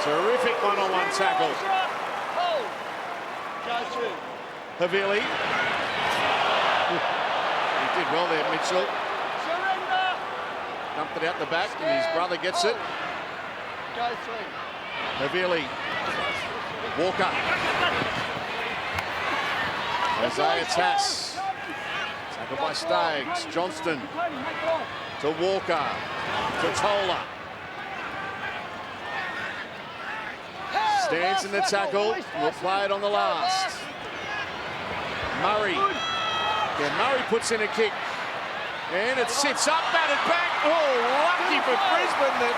Terrific one-on-one tackle. Havili. He did well there, Mitchell. Dumped it out the back, and his brother gets it. Havili. Walker. Isaiah Tass. Tackled by Staggs. Johnston to Walker. To Tola. Stands in the tackle. Will play it on the last. Murray. Yeah, Murray puts in a kick. And it sits up, batted back. Oh, lucky for Brisbane that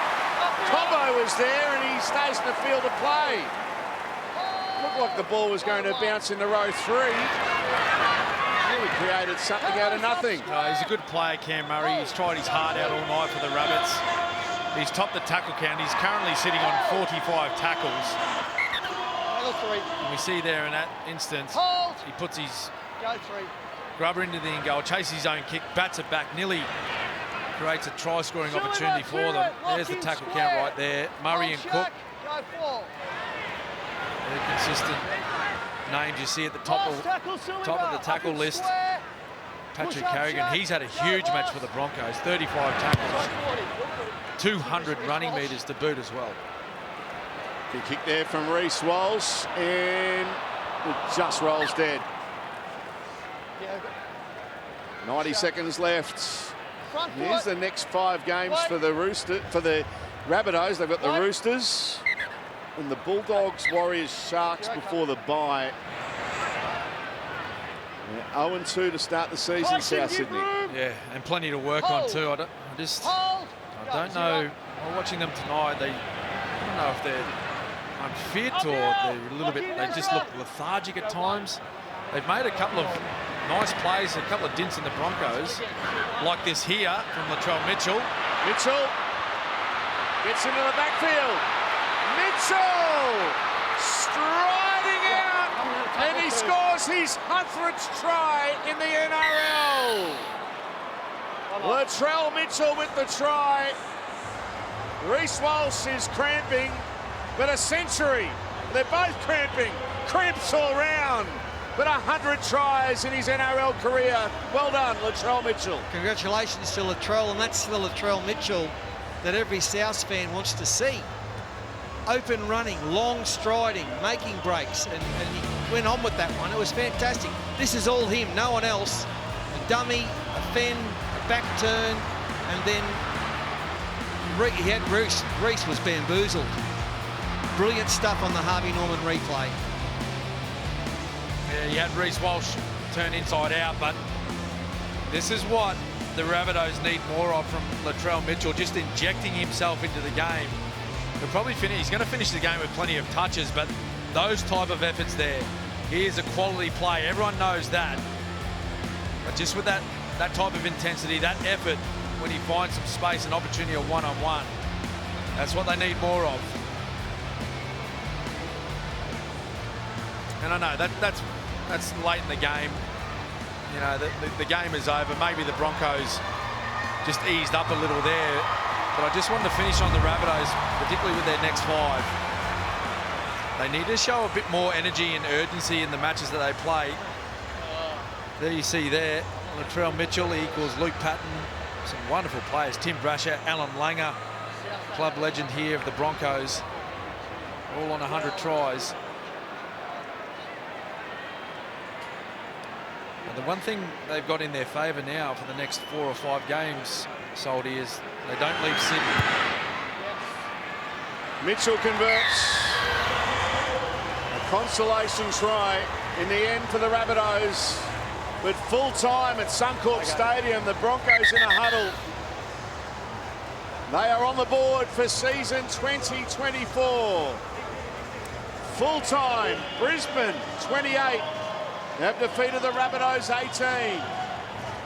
Cobbo was there and he stays in the field of play. Looked like the ball was going to bounce into row 3. Really created something out of nothing. He's a good player, Cam Murray. He's tried his heart out all night for the Rabbits. He's topped the tackle count. He's currently sitting on 45 tackles. And we see there in that instance, he puts his grubber into the in goal, chases his own kick, bats it back, nearly creates a try-scoring opportunity for them. There's the tackle count right there. Murray and Cook. They're consistent names you see at the top of the tackle list. Patrick Carrigan, he's had a huge match for the Broncos. 35 tackles, 200 running metres to boot as well. Good kick there from Reece Walsh, and it just rolls dead. 90 seconds left. Here's the next 5 games for the Rabbitohs. They've got the Roosters and the Bulldogs, Warriors, Sharks before the bye. 0-2 to start the season, South Sydney. Yeah, and plenty to work on too. I don't know. While watching them tonight, I don't know if they're unfit or they're a little bit. They just look lethargic at times. They've made a couple of nice plays, a couple of dints in the Broncos, like this here from Latrell Mitchell. Mitchell gets into the backfield. Mitchell striding out, and he scores his 100th try in the NRL. Latrell Mitchell with the try. Reece Walsh is cramping, but a century. They're both cramping. Cramps all round. But 100 tries in his NRL career. Well done, Latrell Mitchell. Congratulations to Latrell, and that's the Latrell Mitchell that every South fan wants to see. Open running, long striding, making breaks, and he went on with that one. It was fantastic. This is all him, no one else. A dummy, a fend, a back turn, and then he had Reece. Reece was bamboozled. Brilliant stuff on the Harvey Norman replay. Yeah, you had Reece Walsh turn inside out, but this is what the Rabbitohs need more of from Latrell Mitchell, just injecting himself into the game. He'll probably finish. He's going to finish the game with plenty of touches, but those type of efforts there, he is a quality play. Everyone knows that. But just with that type of intensity, that effort, when he finds some space and opportunity of one-on-one, that's what they need more of. And I know that's late in the game. You know, the game is over. Maybe the Broncos just eased up a little there. But I just wanted to finish on the Rabbitohs, particularly with their next 5. They need to show a bit more energy and urgency in the matches that they play. There you see there, Latrell Mitchell equals Luke Patton. Some wonderful players. Tim Brasher, Alan Langer, club legend here of the Broncos. All on 100 tries. And the one thing they've got in their favour now for the next 4 or 5 games, Soldy, is they don't leave Sydney. Mitchell converts. A consolation try in the end for the Rabbitohs. But full time at Suncorp Stadium, the Broncos in a huddle. They are on the board for season 2024. Full time, Brisbane 28 have defeated the Rabbitohs 18.